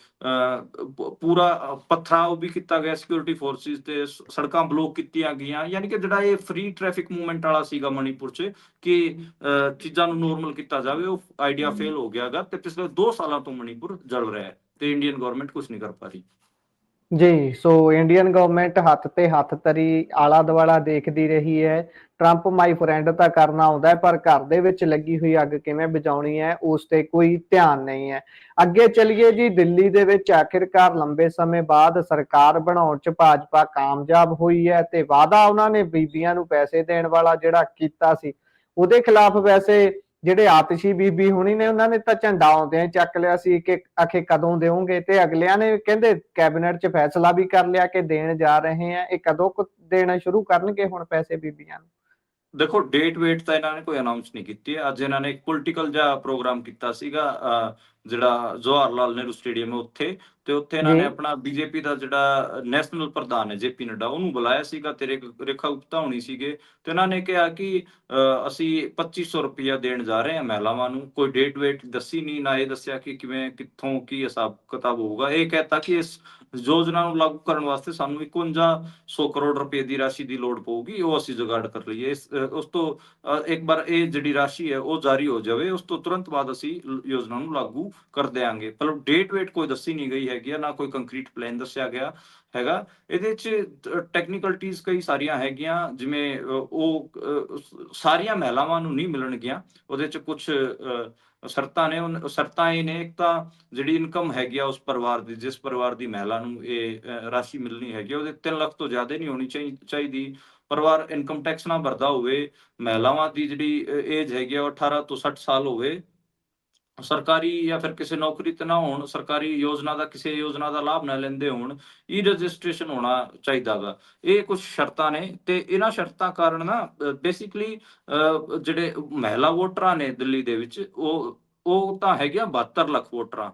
ਪੂਰਾ ਪਥਰਾਓ ਵੀ ਕੀਤਾ ਗਿਆ ਸਿਕਿਉਰਿਟੀ ਫੋਰਸਿਸ ਤੇ, ਸੜਕਾਂ ਬਲੋਕ ਕੀਤੀਆਂ ਗਈਆਂ। ਯਾਨੀ ਕਿ ਜਿਹੜਾ ਇਹ ਫ੍ਰੀ ਟ੍ਰੈਫਿਕ ਮੂਵਮੈਂਟ ਵਾਲਾ ਸੀਗਾ ਮਣੀਪੁਰ 'ਚ, ਕਿ ਚੀਜ਼ਾਂ ਨੂੰ ਨੋਰਮਲ ਕੀਤਾ ਜਾਵੇ, ਉਹ ਆਈਡੀਆ ਫੇਲ ਹੋ ਗਿਆ ਹੈਗਾ। ਤੇ ਪਿਛਲੇ 2 ਸਾਲਾਂ ਤੋਂ ਮਣੀਪੁਰ ਜਲ ਰਿਹਾ ਹੈ ਤੇ ਇੰਡੀਅਨ ਗਵਰਨਮੈਂਟ ਕੁਝ ਨਹੀਂ ਕਰ ਪਾ ਰਹੀ। ਜੀ, ਸੋ ਇੰਡੀਅਨ ਗਵਰਨਮੈਂਟ ਹੱਥ ਤੇ ਹੱਥ ਤਰੀ ਆਲਾ ਦੁਆਲਾ ਦੇਖਦੀ ਰਹੀ ਹੈ। ਟਰੰਪ ਮਾਈ ਫਰੈਂਡ ਤਾਂ ਕਰਨਾ ਆਉਂਦਾ ਹੈ, ਪਰ ਘਰ ਦੇ ਵਿੱਚ ਲੱਗੀ ਹੋਈ ਅੱਗ ਕਿਵੇਂ ਬੁਝਾਉਣੀ ਹੈ ਉਸ ਤੇ ਕੋਈ ਧਿਆਨ ਨਹੀਂ ਹੈ। ਅੱਗੇ ਚੱਲੀਏ ਜੀ, ਦਿੱਲੀ ਦੇ ਵਿੱਚ ਆਖਿਰਕਾਰ ਲੰਬੇ ਸਮੇਂ ਬਾਅਦ ਸਰਕਾਰ ਬਣਾਉਣ 'ਚ ਭਾਜਪਾ ਕਾਮਯਾਬ ਹੋਈ ਹੈ ਤੇ ਵਾਅਦਾ ਉਹਨਾਂ ਨੇ ਬੀਬੀਆਂ ਨੂੰ ਪੈਸੇ ਦੇਣ ਵਾਲਾ ਜਿਹੜਾ ਕੀਤਾ ਸੀ, ਉਹਦੇ ਖਿਲਾਫ ਵੈਸੇ ਜਿਹੜੇ ਆਤਿਸ਼ੀ ਬੀਬੀ ਹੁਣੀ ਨੇ, ਉਹਨਾਂ ਨੇ ਤਾਂ ਝੰਡਾ ਆਉਂਦਿਆਂ ਹੀ ਚੱਕ ਲਿਆ ਸੀ ਕਿ ਆਖੇ ਕਦੋਂ ਦੇਵੋਗੇ। ਤੇ ਅਗਲਿਆਂ ਨੇ ਕਹਿੰਦੇ ਕੈਬਨਿਟ 'ਚ ਫੈਸਲਾ ਵੀ ਕਰ ਲਿਆ ਕਿ ਦੇਣ ਜਾ ਰਹੇ ਆ। ਇਹ ਕਦੋਂ ਦੇਣਾ ਸ਼ੁਰੂ ਕਰਨਗੇ ਹੁਣ ਪੈਸੇ ਬੀਬੀਆਂ ਨੂੰ? ਦੇਖੋ, ਡੇਟ ਵੇਟ ਤਾਂ ਇਹਨਾਂ ਨੇ ਕੋਈ ਅਨਾਉਂਸ ਨਹੀਂ ਕੀਤੀ ਹੈ। ਅੱਜ ਇਹਨਾਂ ਨੇ ਇੱਕ ਪੋਲੀਟੀਕਲ ਜਿਹਾ ਪ੍ਰੋਗਰਾਮ ਕੀਤਾ ਸੀਗਾ, ਜਿਹੜਾ ਜਵਾਹਰ ਲਾਲ ਨਹਿਰੂ ਸਟੇਡੀਅਮ ਹੈ ਉੱਥੇ। ਤੇ ਉੱਥੇ ਇਹਨਾਂ ਜੀ। ਨੇ ਆਪਣਾ ਬੀਜੇਪੀ ਦਾ ਜਿਹੜਾ ਨੈਸ਼ਨਲ ਪ੍ਰਧਾਨ ਹੈ ਜੇਪੀ ਨੱਡਾ, ਉਹਨੂੰ ਬੁਲਾਇਆ ਸੀਗਾ ਤੇ ਰੇਖਾ ਗੁਪਤਾ ਹੋਣੀ ਸੀਗੇ। ਤੇ ਇਹਨਾਂ ਨੇ ਕਿਹਾ ਕਿ ਅਸੀਂ 2500 ਰੁਪਇਆ ਦੇਣ ਜਾ ਰਹੇ ਹਾਂ ਮਹਿਲਾਵਾਂ ਨੂੰ। ਕੋਈ ਡੇਟ ਵੇਟ ਦੱਸੀ ਨਹੀਂ, ਨਾ ਇਹ ਦੱਸਿਆ ਕਿ ਕਿਵੇਂ, ਕਿੱਥੋਂ, ਕੀ ਹਿਸਾਬ ਕਿਤਾਬ ਹੋਊਗਾ। ਇਹ ਕਹਿਤਾ ਕਿ ਇਸ ਯੋਜਨਾ ਨੂੰ ਲਾਗੂ ਕਰਨ ਵਾਸਤੇ ਸਾਨੂੰ 5100 ਕਰੋੜ ਰੁਪਏ ਦੀ ਰਾਸ਼ੀ ਦੀ ਲੋੜ ਪਊਗੀ, ਉਹ ਅਸੀਂ ਜੁਗਾੜ ਕਰ ਲਈਏ। ਉਸ ਤੋਂ ਇੱਕ ਵਾਰ ਇਹ ਜਿਹੜੀ ਰਾਸ਼ੀ ਹੈ ਉਹ ਜਾਰੀ ਹੋ ਜਾਵੇ, ਉਸ ਤੋਂ ਤੁਰੰਤ ਬਾਅਦ ਅਸੀਂ ਯੋਜਨਾ ਨੂੰ ਲਾਗੂ ਕਰ ਦਿਆਂਗੇ। ਮਤਲਬ ਡੇਟ ਵੇਟ ਕੋਈ ਦੱਸੀ ਨਹੀਂ ਗਈ ਹੈਗੀ ਆ, ਨਾ ਕੋਈ ਕੰਕਰੀਟ ਪਲਾਨ ਦੱਸਿਆ ਗਿਆ ਹੈਗਾ। ਇਹਦੇ 'ਚ ਟੈਕਨੀਕਲਟੀਜ਼ ਕਈ ਸਾਰੀਆਂ ਹੈਗੀਆਂ, ਜਿਵੇਂ ਉਹ ਸਾਰੀਆਂ ਮਹਿਲਾਵਾਂ ਨੂੰ ਨਹੀਂ ਮਿਲਣਗੀਆਂ। ਉਹਦੇ 'ਚ ਕੁਛ ਸ਼ਰਤਾਂ ਨੇ। ਸ਼ਰਤਾਂ ਇਹ ਨੇ, ਇੱਕ ਤਾਂ ਜਿਹੜੀ ਇਨਕਮ ਹੈਗੀ ਆ ਉਸ ਪਰਿਵਾਰ ਦੀ, ਜਿਸ ਪਰਿਵਾਰ ਦੀ ਮਹਿਲਾ ਨੂੰ ਇਹ ਰਾਸ਼ੀ ਮਿਲਣੀ ਹੈਗੀ ਆ, ਉਹਦੇ 3 ਲੱਖ ਤੋਂ ਜ਼ਿਆਦਾ ਨਹੀਂ ਹੋਣੀ ਚਾਹੀਦੀ। ਪਰਿਵਾਰ ਇਨਕਮ ਟੈਕਸ ਨਾ ਭਰਦਾ ਹੋਵੇ। ਮਹਿਲਾਵਾਂ ਦੀ ਜਿਹੜੀ ਏਜ ਹੈਗੀ ਆ ਉਹ 18 ਤੋਂ 60 ਸਾਲ ਹੋਵੇ। ਸਰਕਾਰੀ ਜਾਂ ਫਿਰ ਕਿਸੇ ਨੌਕਰੀ ਤੇ ਨਾ ਹੋਣ, ਸਰਕਾਰੀ ਯੋਜਨਾ ਦਾ, ਕਿਸੇ ਯੋਜਨਾ ਦਾ ਲਾਭ ਨਾ ਲੈਂਦੇ ਹੋਣ, ਈ ਰਜਿਸਟ੍ਰੇਸ਼ਨ ਹੋਣਾ ਚਾਹੀਦਾ ਗਾ। ਇਹ ਕੁਝ ਸ਼ਰਤਾਂ ਨੇ ਤੇ ਇਹਨਾਂ ਸ਼ਰਤਾਂ ਕਾਰਨ ਨਾ ਬੇਸਿਕਲੀ ਜਿਹੜੇ ਮਹਿਲਾ ਵੋਟਰਾਂ ਨੇ ਦਿੱਲੀ ਦੇ ਵਿੱਚ, ਉਹ ਤਾਂ ਹੈਗੇ ਆ 72 ਲੱਖ ਵੋਟਰਾਂ।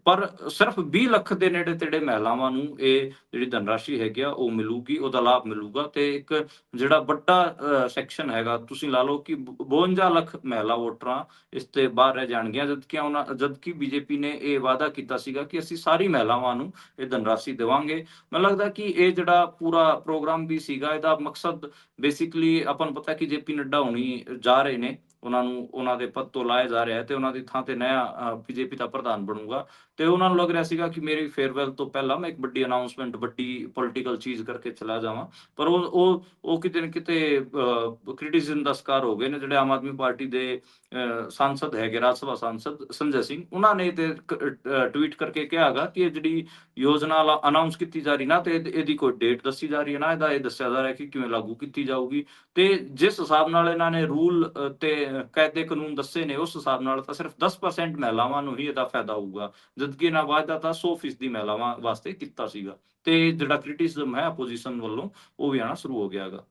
ਪਰ ਸਿਰਫ 20 ਲੱਖ ਦੇ ਨੇੜੇ ਤੇੜੇ ਮਹਿਲਾਵਾਂ ਨੂੰ ਇਹ ਜਿਹੜੀ ਧਨਰਾਸ਼ੀ ਹੈਗੀ ਆ ਉਹ ਮਿਲੂਗੀ, ਉਹਦਾ ਲਾਭ ਮਿਲੂਗਾ। ਤੇ ਇੱਕ ਜਿਹੜਾ ਵੱਡਾ ਸੈਕਸ਼ਨ ਹੈਗਾ, ਤੁਸੀਂ ਲਾ ਲਓ ਕਿ 52 ਲੱਖ ਮਹਿਲਾ ਵੋਟਰਾਂ ਇਸ ਤੇ ਬਾਹਰ ਰਹਿ ਜਾਣਗੀਆਂ। ਜਦਕਿ ਬੀਜੇਪੀ ਨੇ ਇਹ ਵਾਅਦਾ ਕੀਤਾ ਸੀਗਾ ਕਿ ਅਸੀਂ ਸਾਰੀ ਮਹਿਲਾਵਾਂ ਨੂੰ ਇਹ ਧਨਰਾਸ਼ੀ ਦੇਵਾਂਗੇ। ਮੈਨੂੰ ਲੱਗਦਾ ਕਿ ਇਹ ਜਿਹੜਾ ਪੂਰਾ ਪ੍ਰੋਗਰਾਮ ਵੀ ਸੀਗਾ, ਇਹਦਾ ਮਕਸਦ ਬੇਸਿਕਲੀ ਆਪਾਂ ਨੂੰ ਪਤਾ ਕਿ ਜੇਪੀ ਨੱਡਾ ਹੋਣੀ ਜਾ ਰਹੇ ਨੇ ਉਹਨਾਂ ਨੂੰ ਉਹਨਾਂ ਦੇ ਪਦ ਤੋਂ ਲਾਇਆ ਜਾ ਰਿਹਾ ਹੈ ਤੇ ਉਹਨਾਂ ਦੀ ਥਾਂ ਤੇ ਨਇਆ ਬੀਜੇਪੀ ਦਾ ਪ੍ਰਧਾਨ ਬਣੂਗਾ। ਤੇ ਉਹਨਾਂ ਨੂੰ ਲੱਗ ਰਿਹਾ ਸੀਗਾ ਕਿ ਮੇਰੀ ਫੇਅਰਵੈਲ ਤੋਂ ਪਹਿਲਾਂ ਮੈਂ ਇੱਕ ਵੱਡੀ ਅਨਾਉਂਸਮੈਂਟ, ਵੱਡੀ ਪੋਲੀਟੀਕਲ ਚੀਜ਼ ਕਰਕੇ ਚਲਾ ਜਾਵਾਂ। ਪਰ ਉਹ ਕਿਤੇ ਨਾ ਕਿਤੇ ਕ੍ਰਿਟਿਸਿਜ਼ਮ ਦਾ ਸ਼ਿਕਾਰ ਹੋ ਗਏ ਨੇ। ਜਿਹੜੇ ਆਮ ਆਦਮੀ ਪਾਰਟੀ ਦੇ ਸਾਂਸਦ ਹੈਗੇ, ਰਾਜ ਸਭਾ ਸਾਂਸਦ ਸੰਜੇ ਸਿੰਘ, ਉਹਨਾਂ ਨੇ ਤੇ ਟਵੀਟ ਕਰਕੇ ਕਿਹਾ ਹੈਗਾ ਕਿ ਇਹ ਜਿਹੜੀ ਯੋਜਨਾ ਅਨਾਉਂਸ ਕੀਤੀ ਜਾ ਰਹੀ ਨਾ, ਤੇ ਇਹਦੀ ਕੋਈ ਡੇਟ ਦੱਸੀ ਜਾ ਰਹੀ ਹੈ ਨਾ ਇਹਦਾ ਇਹ ਦੱਸਿਆ ਜਾ ਰਿਹਾ ਕਿ ਕਿਵੇਂ ਲਾਗੂ ਕੀਤੀ ਜਾਊਗੀ। ਤੇ ਜਿਸ ਹਿਸਾਬ ਨਾਲ ਇਹਨਾਂ ਨੇ ਰੂਲ ਤੇ ਕਾਇਦੇ ਕਾਨੂੰਨ ਦੱਸੇ ਨੇ, ਉਸ ਹਿਸਾਬ ਨਾਲ ਤਾਂ ਸਿਰਫ 10% ਮਹਿਲਾਵਾਂ ਨੂੰ ਹੀ ਇਹਦਾ ਫਾਇਦਾ ਹੋਊਗਾ, ਜਦਕਿ ਇਹਨਾਂ ਵਾਅਦਾ ਤਾਂ 100% ਮਹਿਲਾਵਾਂ ਵਾਸਤੇ ਕੀਤਾ ਸੀਗਾ। ਤੇ ਜਿਹੜਾ ਕ੍ਰਿਟਿਸਿਜ਼ਮ ਹੈ ਆਪੋਜੀਸ਼ਨ ਵੱਲੋਂ, ਉਹ ਵੀ ਆਣਾ ਸ਼ੁਰੂ ਹੋ ਗਿਆ ਹੈਗਾ।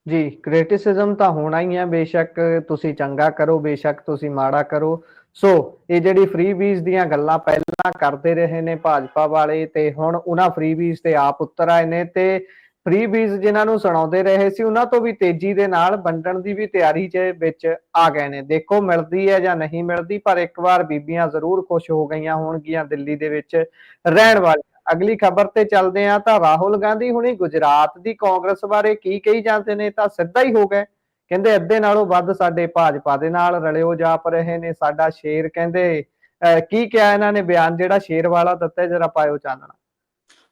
ਜੀ, ਕ੍ਰਿਟਿਸਿਜ਼ਮ ਤਾਂ ਹੋਣਾ ਹੀ ਹੈ, ਬੇਸ਼ੱਕ ਤੁਸੀਂ ਚੰਗਾ ਕਰੋ, ਬੇਸ਼ੱਕ ਤੁਸੀਂ ਮਾੜਾ ਕਰੋ। ਸੋ ਇਹ ਜਿਹੜੀ ਫ੍ਰੀ ਬੀਜ ਦੀਆਂ ਗੱਲਾਂ ਪਹਿਲਾਂ ਕਰਦੇ ਰਹੇ ਨੇ ਭਾਜਪਾ ਵਾਲੇ, ਤੇ ਹੁਣ ਉਹਨਾਂ ਫ੍ਰੀ ਬੀਜ ਤੇ ਆਪ ਉਤਰ ਆਏ ਨੇ, ਤੇ ਫ੍ਰੀ ਬੀਜ ਜਿਨ੍ਹਾਂ ਨੂੰ ਸੁਣਾਉਂਦੇ ਰਹੇ ਸੀ ਉਹਨਾਂ ਤੋਂ ਵੀ ਤੇਜ਼ੀ ਦੇ ਨਾਲ ਵੰਡਣ ਦੀ ਵੀ ਤਿਆਰੀ ਵਿੱਚ ਆ ਗਏ ਨੇ। ਦੇਖੋ ਮਿਲਦੀ ਹੈ ਜਾਂ ਨਹੀਂ ਮਿਲਦੀ, ਪਰ ਇੱਕ ਵਾਰ ਬੀਬੀਆਂ ਜ਼ਰੂਰ ਖੁਸ਼ ਹੋ ਗਈਆਂ ਹੋਣਗੀਆਂ ਦਿੱਲੀ ਦੇ ਵਿੱਚ ਰਹਿਣ ਵਾਲੀ। ਅਗਲੀ ਖਬਰ ਤੇ ਚੱਲਦੇ ਆ ਤਾਂ ਰਾਹੁਲ ਗਾਂਧੀ ਹੁਣੀ ਗੁਜਰਾਤ ਦੀ ਕਾਂਗਰਸ ਬਾਰੇ ਕੀ ਕਹੀ ਜਾਂਦੇ ਨੇ, ਤਾਂ ਸਿੱਧਾ ਹੀ ਹੋ ਗਏ। ਕਹਿੰਦੇ ਅੱਧੇ ਨਾਲੋਂ ਵੱਧ ਸਾਡੇ ਭਾਜਪਾ ਦੇ ਨਾਲ ਰਲਿਓ ਜਾਪ ਰਹੇ ਨੇ, ਸਾਡਾ ਸ਼ੇਰ। ਕਹਿੰਦੇ ਕੀ ਕਿਹਾ ਇਹਨਾਂ ਨੇ, ਬਿਆਨ ਜਿਹੜਾ ਸ਼ੇਰ ਵਾਲਾ ਦਿੱਤਾ, ਜਰਾ ਪਾਇਓ ਚਾਨਣਾ।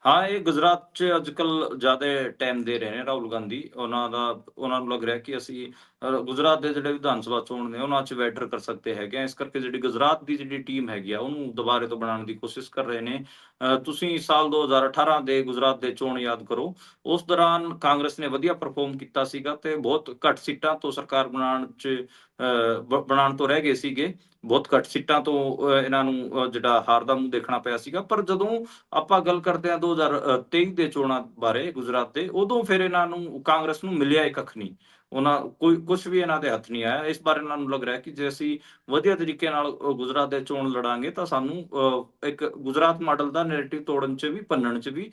ਹਾਂ, ਇਹ ਗੁਜਰਾਤ 'ਚ ਅੱਜ-ਕੱਲ੍ਹ ਜ਼ਿਆਦਾ ਟਾਈਮ ਦੇ ਰਹੇ ਨੇ ਰਾਹੁਲ ਗਾਂਧੀ। ਉਹਨਾਂ ਨੂੰ ਲੱਗ ਰਿਹਾ ਕਿ ਅਸੀਂ ਗੁਜਰਾਤ ਦੇ ਜਿਹੜੇ ਵਿਧਾਨ ਸਭਾ ਚੋਣ ਨੇ, ਉਹਨਾਂ 'ਚ ਬੈਟਰ ਕਰ ਸਕਦੇ ਹੈਗੇ ਆ। ਇਸ ਕਰਕੇ ਜਿਹੜੀ ਗੁਜਰਾਤ ਦੀ ਜਿਹੜੀ ਟੀਮ ਹੈਗੀ ਆ, ਉਹਨੂੰ ਦੁਬਾਰੇ ਤੋਂ ਬਣਾਉਣ ਦੀ ਕੋਸ਼ਿਸ਼ ਕਰ ਰਹੇ ਨੇ। ਤੁਸੀਂ ਸਾਲ 2018 ਦੇ ਗੁਜਰਾਤ ਦੇ ਚੋਣ ਯਾਦ ਕਰੋ। ਉਸ ਦੌਰਾਨ ਕਾਂਗਰਸ ਨੇ ਵਧੀਆ ਪਰਫਾਰਮ ਕੀਤਾ ਸੀਗਾ ਤੇ ਬਹੁਤ ਘੱਟ ਸੀਟਾਂ ਤੋਂ ਸਰਕਾਰ ਬਣਾਉਣ ਤੋਂ ਰਹਿ ਗਏ ਸੀਗੇ। ਬਹੁਤ ਘੱਟ ਸੀਟਾਂ ਤੋਂ ਇਹਨਾਂ ਨੂੰ ਜਿਹੜਾ ਹਾਰ ਦਾ ਮੂੰਹ ਦੇਖਣਾ ਪਿਆ ਸੀਗਾ। ਪਰ ਜਦੋਂ ਆਪਾਂ ਗੱਲ ਕਰਦੇ ਹਾਂ 2023 ਦੇ ਚੋਣਾਂ ਬਾਰੇ ਗੁਜਰਾਤ ਦੇ, ਉਦੋਂ ਫਿਰ ਇਹਨਾਂ ਨੂੰ, ਕਾਂਗਰਸ ਨੂੰ ਮਿਲਿਆ ਹੀ ਕੱਖ ਨਹੀਂ। ਕੁਛ ਵੀ ਇਹਨਾਂ ਦੇ ਹੱਥ ਨਹੀਂ ਆਇਆ। ਇਸ ਬਾਰੇ ਇਹਨਾਂ ਨੂੰ ਲੱਗ ਰਿਹਾ ਕਿ ਜੇ ਅਸੀਂ ਵਧੀਆ ਤਰੀਕੇ ਨਾਲ ਗੁਜਰਾਤ ਦੇ ਚੋਣ ਲੜਾਂਗੇ ਤਾਂ ਸਾਨੂੰ ਇੱਕ ਗੁਜਰਾਤ ਮਾਡਲ ਦਾ ਨੈਰੇਟਿਵ ਤੋੜਨ 'ਚ ਵੀ, ਭੰਨਣ 'ਚ ਵੀ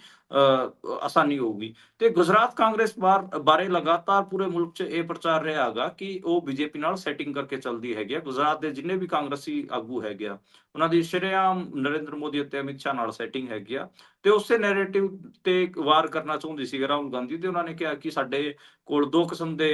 ਆਸਾਨੀ ਹੋਊਗੀ। ਤੇ ਗੁਜਰਾਤ ਕਾਂਗਰਸ ਬਾਰੇ ਲਗਾਤਾਰ ਪੂਰੇ ਮੁਲਕ 'ਚ ਇਹ ਪ੍ਰਚਾਰ ਰਿਹਾ ਹੈਗਾ ਕਿ ਉਹ ਬੀਜੇਪੀ ਨਾਲ ਸੈਟਿੰਗ ਕਰਕੇ ਚੱਲਦੀ ਹੈਗੀ ਆ। ਗੁਜਰਾਤ ਦੇ ਜਿੰਨੇ ਵੀ ਕਾਂਗਰਸੀ ਆਗੂ ਹੈਗੇ ਆ, ਉਹਨਾਂ ਦੀ ਸ਼ਰੇਆਮ ਨਰਿੰਦਰ ਮੋਦੀ ਅਤੇ ਅਮਿਤ ਸ਼ਾਹ ਨਾਲ ਸੈਟਿੰਗ ਹੈਗੀ ਆ। ਤੇ ਉਸੇ ਨੈਰੇਟਿਵ ਤੇ ਵਾਰ ਕਰਨਾ ਚਾਹੁੰਦੀ ਸੀ ਰਾਹੁਲ ਗਾਂਧੀ। ਤੇ ਉਹਨਾਂ ਨੇ ਕਿਹਾ ਕਿ ਸਾਡੇ ਕੋਲ ਦੋ ਕਿਸਮ ਦੇ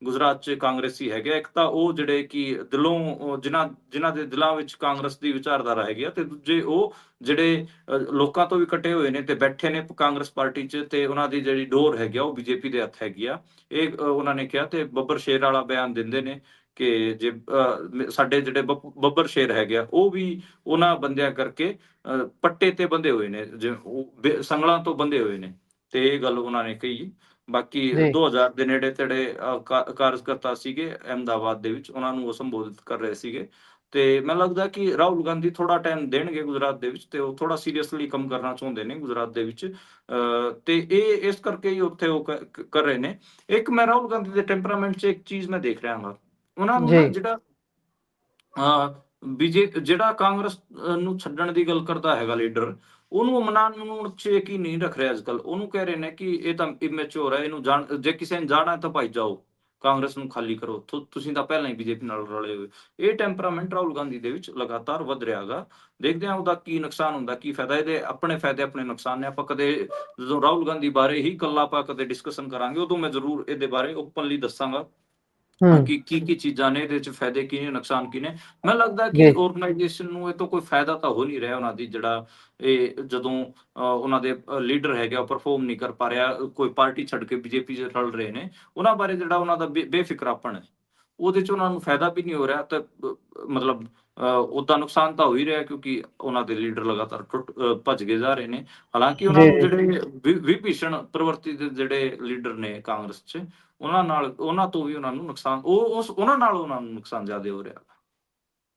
ਗੁਜਰਾਤ 'ਚ ਕਾਂਗਰਸੀ ਹੈਗੇ ਆ। ਇੱਕ ਤਾਂ ਉਹ ਜਿਹੜੇ ਕਿ ਦਿਲੋਂ, ਜਿਨ੍ਹਾਂ ਦੇ ਦਿਲਾਂ ਵਿੱਚ ਕਾਂਗਰਸ ਦੀ ਵਿਚਾਰਧਾਰਾ ਹੈਗੀ ਆ, ਤੇ ਦੂਜੇ ਉਹ ਜਿਹੜੇ ਲੋਕਾਂ ਤੋਂ ਵੀ ਕੱਟੇ ਹੋਏ ਨੇ ਤੇ ਬੈਠੇ ਨੇ ਕਾਂਗਰਸ ਪਾਰਟੀ 'ਚ, ਤੇ ਉਹਨਾਂ ਦੀ ਜਿਹੜੀ ਡੋਰ ਹੈਗੀ ਆ ਉਹ ਬੀਜੇਪੀ ਦੇ ਹੱਥ ਹੈਗੀ ਆ। ਇਹ ਉਹਨਾਂ ਨੇ ਕਿਹਾ। ਤੇ ਬੱਬਰ ਸ਼ੇਰ ਵਾਲਾ ਬਿਆਨ ਦਿੰਦੇ ਨੇ ਕਿ ਜੇ ਸਾਡੇ ਜਿਹੜੇ ਬੱਬਰ ਸ਼ੇਰ ਹੈਗੇ ਆ, ਉਹ ਵੀ ਉਹਨਾਂ ਬੰਦਿਆਂ ਕਰਕੇ ਪੱਟੇ ਤੇ ਬੰਦੇ ਹੋਏ ਨੇ, ਜਿਵੇਂ ਸੰਗਲਾਂ ਤੋਂ ਬੰਦੇ ਹੋਏ ਨੇ। ਤੇ ਇਹ ਗੱਲ ਉਹਨਾਂ ਨੇ ਕਹੀ। ਬਾਕੀ ਜੀ 2000 ਦੇ ਨੇੜੇ ਤੇੜੇ ਕਾਰਜਕਰਤਾ ਸੀਗੇ ਅਹਿਮਦਾਬਾਦ ਦੇ ਵਿੱਚ, ਉਹਨਾਂ ਨੂੰ ਉਹ ਸੰਬੋਧਿਤ ਕਰ ਰਹੇ ਸੀਗੇ। ਤੇ ਮੈਨੂੰ ਲੱਗਦਾ ਕਿ ਰਾਹੁਲ ਗਾਂਧੀ ਥੋੜਾ ਟਾਈਮ ਦੇਣਗੇ ਗੁਜਰਾਤ ਦੇ ਵਿੱਚ, ਤੇ ਉਹ ਥੋੜਾ ਸੀਰੀਅਸਲੀ ਕੰਮ ਕਰਨਾ ਚਾਹੁੰਦੇ ਨੇ ਗੁਜਰਾਤ ਦੇ ਵਿੱਚ। ਤੇ ਇਹ ਇਸ ਕਰਕੇ ਹੀ ਉੱਥੇ ਉਹ ਕਰ ਰਹੇ ਨੇ। ਇੱਕ ਮੈਂ ਰਾਹੁਲ ਗਾਂਧੀ ਦੇ ਟੈਂਪਰਾਮੈਂਟ 'ਚ ਇੱਕ ਚੀਜ਼ ਮੈਂ ਦੇਖ ਰਿਹਾ ਹਾਂ, ਉਹਨਾਂ ਨੂੰ ਜੀ ਨਾ ਜਿਹੜਾ ਜਿਹੜਾ ਕਾਂਗਰਸ ਨੂੰ ਛੱਡਣ ਦੀ ਗੱਲ ਕਰਦਾ ਹੈਗਾ ਲੀਡਰ, ਉਹਨੂੰ ਮਨਾਉਣ 'ਚ ਯਕੀਨ ਨਹੀਂ ਰੱਖ ਰਿਹਾ ਅੱਜ-ਕੱਲ੍ਹ। ਉਹਨੂੰ ਕਹਿ ਰਹੇ ਨੇ ਕਿ ਇਹ ਤਾਂ ਇਮੈਚੁਰ ਹੈ, ਇਹਨੂੰ ਜੇ ਕਿਸੇ ਨੇ ਜਾਣਾ ਤਾਂ ਭਾਈ ਜਾਓ, ਕਾਂਗਰਸ ਨੂੰ ਖਾਲੀ ਕਰੋ, ਤੁਸੀਂ ਤਾਂ ਪਹਿਲਾਂ ਹੀ ਬੀਜੇਪੀ ਨਾਲ ਰਲੇ ਹੋਏ। ਇਹ ਟੈਂਪਰਾਮੈਂਟ ਰਾਹੁਲ ਗਾਂਧੀ ਦੇ ਵਿੱਚ ਲਗਾਤਾਰ ਵੱਧ ਰਿਹਾ ਹੈਗਾ। ਦੇਖਦੇ ਹਾਂ ਉਹਦਾ ਕੀ ਨੁਕਸਾਨ ਹੁੰਦਾ, ਕੀ ਫਾਇਦਾ। ਇਹਦੇ ਆਪਣੇ ਫਾਇਦੇ, ਆਪਣੇ ਨੁਕਸਾਨ ਨੇ। ਆਪਾਂ ਕਦੇ, ਜਦੋਂ ਰਾਹੁਲ ਗਾਂਧੀ ਬਾਰੇ ਹੀ ਇਕੱਲਾ ਆਪਾਂ ਕਦੇ ਡਿਸਕਸ਼ਨ ਕਰਾਂਗੇ, ਉਦੋਂ ਮੈਂ ਜ਼ਰੂਰ ਇਹਦੇ ਬਾਰੇ ਓਪਨਲੀ ਦੱਸਾਂਗਾ ਹੂੰ ਕਿ ਕੀ ਚੀਜ਼ਾਂ ਨੇ ਇਹਦੇ 'ਚ, ਫਾਇਦੇ ਕੀ ਨੇ, ਨੁਕਸਾਨ ਕੀ ਨੇ। ਮੈਨੂੰ ਲੱਗਦਾ ਕਿ ਜੀ ਆਰਗੇਨਾਈਜੇਸ਼ਨ ਨੂੰ ਇਹ ਤੋਂ ਕੋਈ ਫਾਇਦਾ ਤਾਂ ਹੋ ਨਹੀਂ ਰਿਹਾ ਉਹਨਾਂ ਦੀ, ਜਿਹੜਾ ਇਹ ਜਦੋਂ ਉਹਨਾਂ ਦੇ ਲੀਡਰ ਹੈਗੇ ਉਹ ਪਰਫਾਰਮ ਨਹੀਂ ਕਰ ਪਾ ਰਿਹਾ, ਕੋਈ ਪਾਰਟੀ ਛੱਡ ਕੇ ਬੀਜੇਪੀ 'ਚ ਰਲ ਰਹੇ ਨੇ, ਉਹਨਾਂ ਬਾਰੇ ਜਿਹੜਾ ਉਹਨਾਂ ਦਾ ਬੇਫਿਕਰਾਪਣ ਹੈ, ਉਹਦੇ 'ਚ ਉਹਨਾਂ ਨੂੰ ਫਾਇਦਾ ਵੀ ਨਹੀਂ ਹੋ ਰਿਹਾ। ਤੇ ਮਤਲਬ ਉਹਦਾ ਨੁਕਸਾਨ ਤਾਂ ਹੋ ਹੀ ਰਿਹਾ, ਕਿਉਂਕਿ ਉਹਨਾਂ ਦੇ ਲੀਡਰ ਲਗਾਤਾਰ ਭੱਜਦੇ ਜਾ ਰਹੇ ਨੇ। ਹਾਲਾਂਕਿ ਉਹਨਾਂ ਜੀ ਨੂੰ ਜਿਹੜੇ ਵਿਭੀਸ਼ਣ ਪ੍ਰਵਰਤੀ ਦੇ ਜਿਹੜੇ ਲੀਡਰ ਨੇ ਕਾਂਗਰਸ 'ਚ, ਉਹਨਾਂ ਤੋਂ ਵੀ ਉਹਨਾਂ ਨੂੰ ਨੁਕਸਾਨ, ਉਹਨਾਂ ਨਾਲ ਉਹਨਾਂ ਨੂੰ ਨੁਕਸਾਨ ਜ਼ਿਆਦਾ ਹੋ ਰਿਹਾ।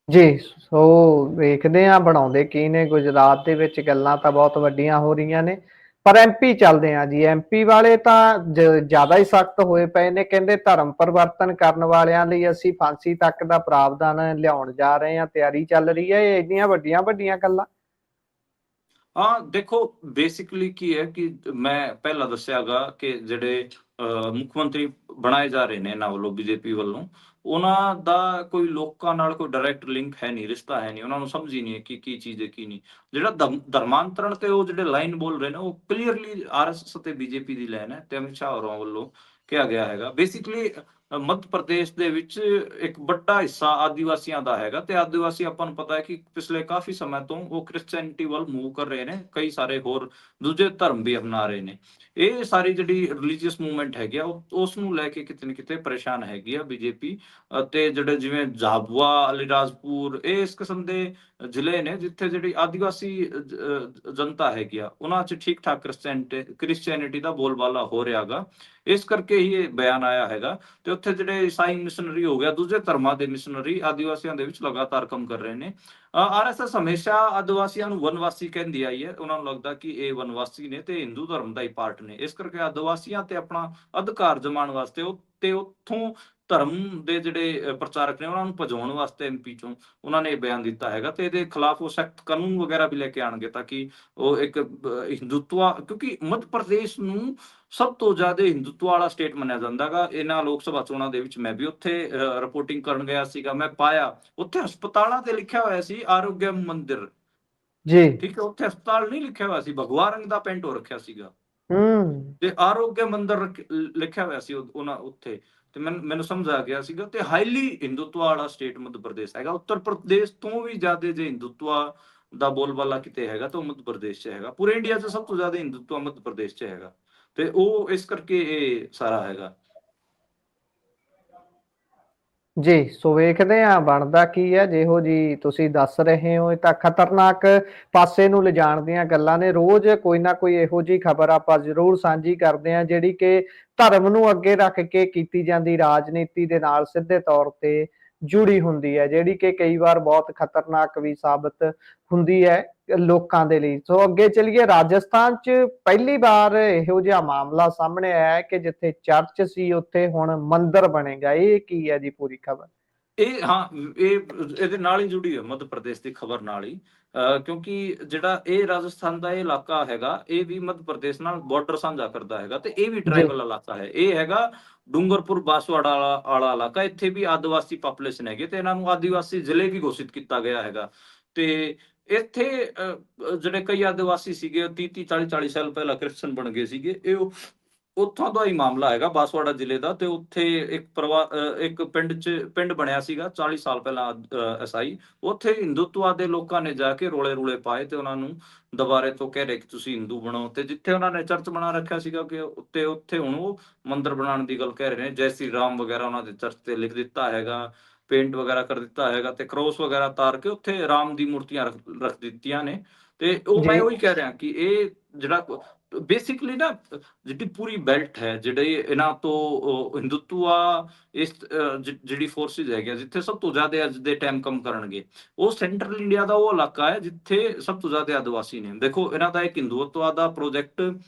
ਜੀ ਸੋ ਵੇਖਦੇ ਆ ਬਣਾਉਂਦੇ ਕੀ ਨੇ। ਗੁਜਰਾਤ ਦੇ ਵਿੱਚ ਗੱਲਾਂ ਤਾਂ ਬਹੁਤ ਵੱਡੀਆਂ ਹੋ ਰਹੀਆਂ ਨੇ, ਪਰ ਐਮਪੀ ਚੱਲਦੇ ਆ ਜੀ। ਐਮਪੀ ਵਾਲੇ ਤਾਂ ਜ਼ਿਆਦਾ ਹੀ ਸਖਤ ਹੋਏ ਪਏ ਨੇ। ਕਹਿੰਦੇ ਧਰਮ ਪਰਿਵਰਤਨ ਕਰਨ ਵਾਲਿਆਂ ਲਈ ਅਸੀਂ ਫਾਂਸੀ ਤੱਕ ਦਾ ਪ੍ਰਾਵਧਾਨ ਲਿਆਉਣ ਜਾ ਰਹੇ ਹਾਂ, ਤਿਆਰੀ ਚੱਲ ਰਹੀ ਹੈ। ਇਹ ਇੰਨੀਆਂ ਵੱਡੀਆਂ ਵੱਡੀਆਂ ਗੱਲਾਂ। ਹਾਂ, ਦੇਖੋ ਬੇਸਿਕਲੀ ਕੀ ਹੈ ਕਿ ਮੈਂ ਪਹਿਲਾਂ ਦੱਸਿਆਗਾ ਕਿ ਜਿਹੜੇ ਮੁੱਖ ਮੰਤਰੀ ਬਣਾਏ ਜਾ ਰਹੇ ਨੇ ਇਹਨਾਂ ਵੱਲੋਂ, ਬੀਜੇਪੀ ਵੱਲੋਂ, ਉਹਨਾਂ ਦਾ ਕੋਈ ਲੋਕਾਂ ਨਾਲ ਕੋਈ ਡਾਇਰੈਕਟ ਲਿੰਕ ਹੈ ਨਹੀਂ, ਰਿਸ਼ਤਾ ਹੈ ਨਹੀਂ। ਉਹਨਾਂ ਨੂੰ ਸਮਝ ਹੀ ਨਹੀਂ ਹੈ ਕਿ ਕੀ ਚੀਜ਼ ਹੈ ਕੀ ਨਹੀਂ। ਜਿਹੜਾ ਧਰਮਾਂਤਰਣ ਤੇ ਉਹ ਜਿਹੜੇ ਲਾਈਨ ਬੋਲ ਰਹੇ ਨੇ, ਉਹ ਕਲੀਅਰਲੀ ਆਰਐਸਐਸ ਅਤੇ ਬੀਜੇਪੀ ਦੀ ਲਾਈਨ ਹੈ, ਤੇ ਅਮਿਤ ਸ਼ਾਹ ਹੋਰਾਂ ਵੱਲੋਂ ਕਿਹਾ ਗਿਆ ਹੈਗਾ। ਬੇਸਿਕਲੀ ਮੱਧ ਪ੍ਰਦੇਸ਼ ਦੇ ਵਿੱਚ ਇੱਕ ਵੱਡਾ ਹਿੱਸਾ ਆਦੀਵਾਸੀਆਂ ਦਾ ਹੈਗਾ, ਤੇ ਆਦੀਵਾਸੀ ਆਪਾਂ ਨੂੰ ਪਤਾ ਹੈ ਕਿ ਪਿਛਲੇ ਕਾਫੀ ਸਮੇਂ ਤੋਂ ਉਹ ਕ੍ਰਿਸਚੈਨਿਟੀ ਵੱਲ ਮੂਵ ਕਰ ਰਹੇ ਨੇ, ਕਈ ਸਾਰੇ ਹੋਰ ਦੂਜੇ ਧਰਮ ਵੀ ਅਪਣਾ ਰਹੇ ਨੇ। ਇਹ ਸਾਰੀ ਜਿਹੜੀ ਰਿਲੀਜੀਅਸ ਮੂਵਮੈਂਟ ਹੈਗੀ ਆ ਉਸ ਨੂੰ ਲੈ ਕੇ ਕਿਤੇ ਨਾ ਕਿਤੇ ਪਰੇਸ਼ਾਨ ਹੈਗੀ ਆ ਬੀਜੇਪੀ। ਅਤੇ ਜਿਹੜੇ ਜਿਵੇਂ ਝਾਬੂਆ, ਅਲੀਰਾਜਪੁਰ, ਇਹ ਇਸ ਕਿਸਮ ਦੇ ਜ਼ਿਲ੍ਹੇ ਨੇ ਜਿੱਥੇ ਜਿਹੜੀ ਆਦੀਵਾਸੀ ਜਨਤਾ ਹੈਗੀ ਆ ਉਹਨਾਂ 'ਚ ਠੀਕ ਠਾਕ ਕ੍ਰਿਸਚੈਨਿਟੀ ਦਾ ਬੋਲਬਾਲਾ ਹੋ ਰਿਹਾ ਗਾ। ਇਸ ਕਰਕੇ ਹੀ ਇਹ ਬਿਆਨ ਆਇਆ ਹੈਗਾ। ਤੇ ਉੱਥੇ ਜਿਹੜੇ ਈਸਾਈ ਮਿਸ਼ਨਰੀ ਹੋ ਗਿਆ, ਦੂਜੇ ਧਰਮਾਂ ਦੇ ਮਿਸ਼ਨਰੀ ਆਦੀਵਾਸੀਆਂ ਦੇ ਵਿੱਚ ਲਗਾਤਾਰ ਕੰਮ ਕਰ ਰਹੇ ਨੇ। ਆਰਐਸਐਸ ਹਮੇਸ਼ਾ ਆਦੀਵਾਸੀਆਂ ਨੂੰ ਵਨਵਾਸੀ ਕਹਿੰਦੀ ਆਈ ਹੈ। ਉਹਨਾਂ ਨੂੰ ਲੱਗਦਾ ਕਿ ਇਹ ਵਨਵਾਸੀ ਨੇ ਤੇ ਹਿੰਦੂ ਧਰਮ ਦਾ ਹੀ ਪਾਰਟ ਨੇ। ਇਸ ਕਰਕੇ ਆਦੀਵਾਸੀਆਂ ਤੇ ਆਪਣਾ ਅਧਿਕਾਰ ਜਮਾਉਣ ਵਾਸਤੇ ਉੱਥੋਂ ਧਰਮ ਦੇ ਜਿਹੜੇ ਪ੍ਰਚਾਰਕ ਨੇ ਉਹਨਾਂ ਨੂੰ ਭਜਾਉਣ ਵਾਸਤੇ ਐਮਪੀ ਚੋਂ ਉਹਨਾਂ ਨੇ ਇਹ ਬਿਆਨ ਦਿੱਤਾ ਹੈਗਾ, ਤੇ ਇਹਦੇ ਖਿਲਾਫ ਉਹ ਸਖਤ ਕਾਨੂੰਨ ਵਗੈਰਾ ਵੀ ਲੈ ਕੇ ਆਣਗੇ ਤਾਂ ਕਿ ਉਹ ਇੱਕ ਹਿੰਦੂਤਵਾ, ਕਿਉਂਕਿ ਮੱਧ ਪ੍ਰਦੇਸ਼ ਨੂੰ ਸਭ ਤੋਂ ਜ਼ਿਆਦਾ ਹਿੰਦੂਤਵ ਵਾਲਾ ਸਟੇਟ ਮੰਨਿਆ ਜਾਂਦਾ ਗਾ। ਇਹਨਾਂ ਲੋਕ ਸਭਾ ਚੋਣਾਂ ਦੇ ਵਿੱਚ ਮੈਂ ਵੀ ਉੱਥੇ ਰਿਪੋਰਟਿੰਗ ਕਰਨ ਗਿਆ ਸੀਗਾ। ਮੈਂ ਪਾਇਆ ਉੱਥੇ ਹਸਪਤਾਲਾਂ ਤੇ ਲਿਖਿਆ ਹੋਇਆ ਸੀ ਆਰੋਗਿਆ ਮੰਦਿਰ, ਜੀ। ਠੀਕ ਹੈ, ਉੱਥੇ ਹਸਪਤਾਲ ਨਹੀਂ ਲਿਖਿਆ ਹੋਇਆ ਸੀ, ਭਗਵਾ ਰੰਗ ਦਾ ਪੈਂਟ ਹੋ ਰੱਖਿਆ ਸੀਗਾ ਹੂੰ। ਤੇ ਆਰੋਗਿਆ ਮੰਦਿਰ ਲਿਖਿਆ ਹੋਇਆ ਸੀ ਉਹਨਾਂ ਉੱਥੇ। ਤੇ ਮੈਨੂੰ ਸਮਝ ਆ ਗਿਆ ਸੀਗਾ। ਤੇ ਹਾਈਲੀ ਹਿੰਦੂਤਵ ਵਾਲਾ ਸਟੇਟ ਮੱਧ ਪ੍ਰਦੇਸ਼ ਹੈਗਾ। ਉੱਤਰ ਪ੍ਰਦੇਸ਼ ਤੋਂ ਵੀ ਜ਼ਿਆਦਾ ਜੇ ਹਿੰਦੂਤਵ ਦਾ ਬੋਲਬਾਲਾ ਕਿਤੇ ਹੈਗਾ ਤਾਂ ਉਹ ਮੱਧ ਪ੍ਰਦੇਸ਼ 'ਚ ਹੈਗਾ। ਪੂਰੇ ਇੰਡੀਆ 'ਚ ਸਭ ਤੋਂ ਜ਼ਿਆਦਾ ਹਿੰਦੂਤਵ ਮੱਧ ਪ੍ਰਦੇਸ਼ 'ਚ ਹੈਗਾ, ਤੇ ਉਹ ਇਸ ਕਰਕੇ ਇਹ ਸਾਰਾ ਹੈਗਾ। ਜੀ, ਸੋ ਵੇਖਦੇ ਹਾਂ ਬਣਦਾ ਕੀ ਹੈ। ਜਿਹੋ ਜੀ ਤੁਸੀਂ ਦੱਸ ਰਹੇ ਹੋ, ਇਹ ਤਾਂ ਖਤਰਨਾਕ ਪਾਸੇ ਨੂੰ ਲਿਜਾਣ ਦੀਆਂ ਗੱਲਾਂ ਨੇ। ਰੋਜ਼ ਕੋਈ ਨਾ ਕੋਈ ਇਹੋ ਜਿਹੀ ਖਬਰ ਆਪਾਂ ਜ਼ਰੂਰ ਸਾਂਝੀ ਕਰਦੇ ਹਾਂ ਜਿਹੜੀ ਕਿ ਧਰਮ ਨੂੰ ਅੱਗੇ ਰੱਖ ਕੇ ਕੀਤੀ ਜਾਂਦੀ ਰਾਜਨੀਤੀ ਦੇ ਨਾਲ ਸਿੱਧੇ ਤੌਰ ਤੇ ਜੁੜੀ ਹੁੰਦੀ ਹੈ, ਜਿਹੜੀ ਕਿ ਕਈ ਵਾਰ ਬਹੁਤ ਖਤਰਨਾਕ ਵੀ ਸਾਬਤ ਹੁੰਦੀ ਹੈ ਲੋਕਾਂ ਦੇ ਲਈ। ਸੋ ਅੱਗੇ ਚੱਲੀਏ। ਰਾਜਸਥਾਨ 'ਚ ਪਹਿਲੀ ਵਾਰ ਇਹੋ ਜਿਹਾ ਮਾਮਲਾ ਸਾਹਮਣੇ ਆਇਆ ਹੈ ਕਿ ਜਿੱਥੇ ਚਰਚ ਸੀ ਉੱਥੇ ਹੁਣ ਮੰਦਿਰ ਬਣੇਗਾ। ਇਹ ਕੀ ਹੈ ਜੀ ਪੂਰੀ ਖਬਰ? ਇਹ ਇਹਦੇ ਨਾਲ ਹੀ ਜੁੜੀ ਹੈ ਮੱਧ ਪ੍ਰਦੇਸ਼ ਦੀ ਖਬਰ ਨਾਲ ਹੀ, ਕਿਉਂਕਿ ਜਿਹੜਾ ਇਹ ਰਾਜਸਥਾਨ ਦਾ ਇਹ ਇਲਾਕਾ ਹੈਗਾ ਇਹ ਵੀ ਮੱਧ ਪ੍ਰਦੇਸ਼ ਨਾਲ ਬਾਰਡਰ ਸਾਂਝਾ ਕਰਦਾ ਹੈਗਾ, ਤੇ ਇਹ ਵੀ ਜੀ। ਟ੍ਰਾਈਬਲ ਇਲਾਕਾ ਹੈ। ਇਹ ਹੈਗਾ ਡੂੰਗਰਪੁਰ ਬਾਸਵਾੜਾ ਵਾਲਾ ਇਲਾਕਾ। ਇੱਥੇ ਵੀ ਆਦੀਵਾਸੀ ਪਾਪੂਲੇਸ਼ਨ ਹੈਗੀ ਤੇ ਇਹਨਾਂ ਨੂੰ ਆਦੀਵਾਸੀ ਜ਼ਿਲ੍ਹੇ ਵੀ ਘੋਸ਼ਿਤ ਕੀਤਾ ਗਿਆ ਹੈਗਾ। ਤੇ ਇੱਥੇ ਜਿਹੜੇ ਕਈ ਆਦੀਵਾਸੀ ਸੀਗੇ 30 40 ਸਾਲ ਪਹਿਲਾਂ ਕ੍ਰਿਸਚਨ ਬਣ ਗਏ ਸੀਗੇ। ਇਹ ਉੱਥੋਂ ਦਾ ਹੀ ਮਾਮਲਾ ਹੈਗਾ, ਬਾਸਵਾੜਾ ਜ਼ਿਲ੍ਹੇ ਦਾ। ਤੇ ਉੱਥੇ ਇੱਕ ਪਿੰਡ ਬਣਿਆ ਸੀਗਾ 40 ਸਾਲ ਪਹਿਲਾਂ ਈਸਾਈ। ਉੱਥੇ ਹਿੰਦੂਤਵਾ ਦੇ ਲੋਕਾਂ ਨੇ ਜਾ ਕੇ ਰੋਲੇ ਪਾਏ ਤੇ ਉਹਨਾਂ ਨੂੰ ਦੁਬਾਰੇ ਤੋਂ ਕਹਿ ਰਹੇ ਕਿ ਤੁਸੀਂ ਹਿੰਦੂ ਬਣੋ। ਤੇ ਜਿੱਥੇ ਉਹਨਾਂ ਨੇ ਚਰਚ ਬਣਾ ਰੱਖਿਆ ਸੀਗਾ ਕਿ ਉੱਥੇ ਹੁਣ ਉਹ ਮੰਦਿਰ ਬਣਾਉਣ ਦੀ ਗੱਲ ਕਹਿ ਰਹੇ ਨੇ। ਜੈ ਸ਼੍ਰੀ ਰਾਮ ਵਗੈਰਾ ਉਹਨਾਂ ਦੇ ਚਰਚ ਤੇ ਲਿਖ ਦਿੱਤਾ ਹੈਗਾ, ਪੇਂਟ ਵਗੈਰਾ ਕਰ ਦਿੱਤਾ ਹੈਗਾ, ਤੇ ਕ੍ਰੋਸ ਵਗੈਰਾ ਤਾਰ ਕੇ ਉੱਥੇ ਰਾਮ ਦੀ ਮੂਰਤੀਆਂ ਰੱਖ ਦਿੱਤੀਆਂ ਨੇ। ਤੇ ਉਹ ਮੈਂ ਜੀ। ਉਹੀ ਕਹਿ ਰਿਹਾ ਕਿ ਇਹ ਜਿਹੜਾ ਬੇਸਿਕਲੀ ਨਾ ਜਿਹੜੀ ਪੂਰੀ ਬੈਲਟ ਹੈ, ਜਿਹੜੇ ਇਹਨਾਂ ਤੋਂ ਹਿੰਦੂਤਵਾ ਇਸ ਜਿਹੜੀ ਫੋਰਸਿਸ ਹੈਗੀਆਂ ਜਿੱਥੇ ਸਭ ਤੋਂ ਜ਼ਿਆਦਾ ਅੱਜ ਦੇ ਟਾਈਮ ਕੰਮ ਕਰਨਗੇ, ਉਹ ਸੈਂਟਰਲ ਇੰਡੀਆ ਦਾ ਉਹ ਇਲਾਕਾ ਹੈ ਜਿੱਥੇ ਸਭ ਤੋਂ ਜ਼ਿਆਦਾ ਆਦੀਵਾਸੀ ਨੇ। ਦੇਖੋ ਇਹਨਾਂ ਦਾ ਇੱਕ ਹਿੰਦੂਤਵਾ ਦਾ ਪ੍ਰੋਜੈਕਟ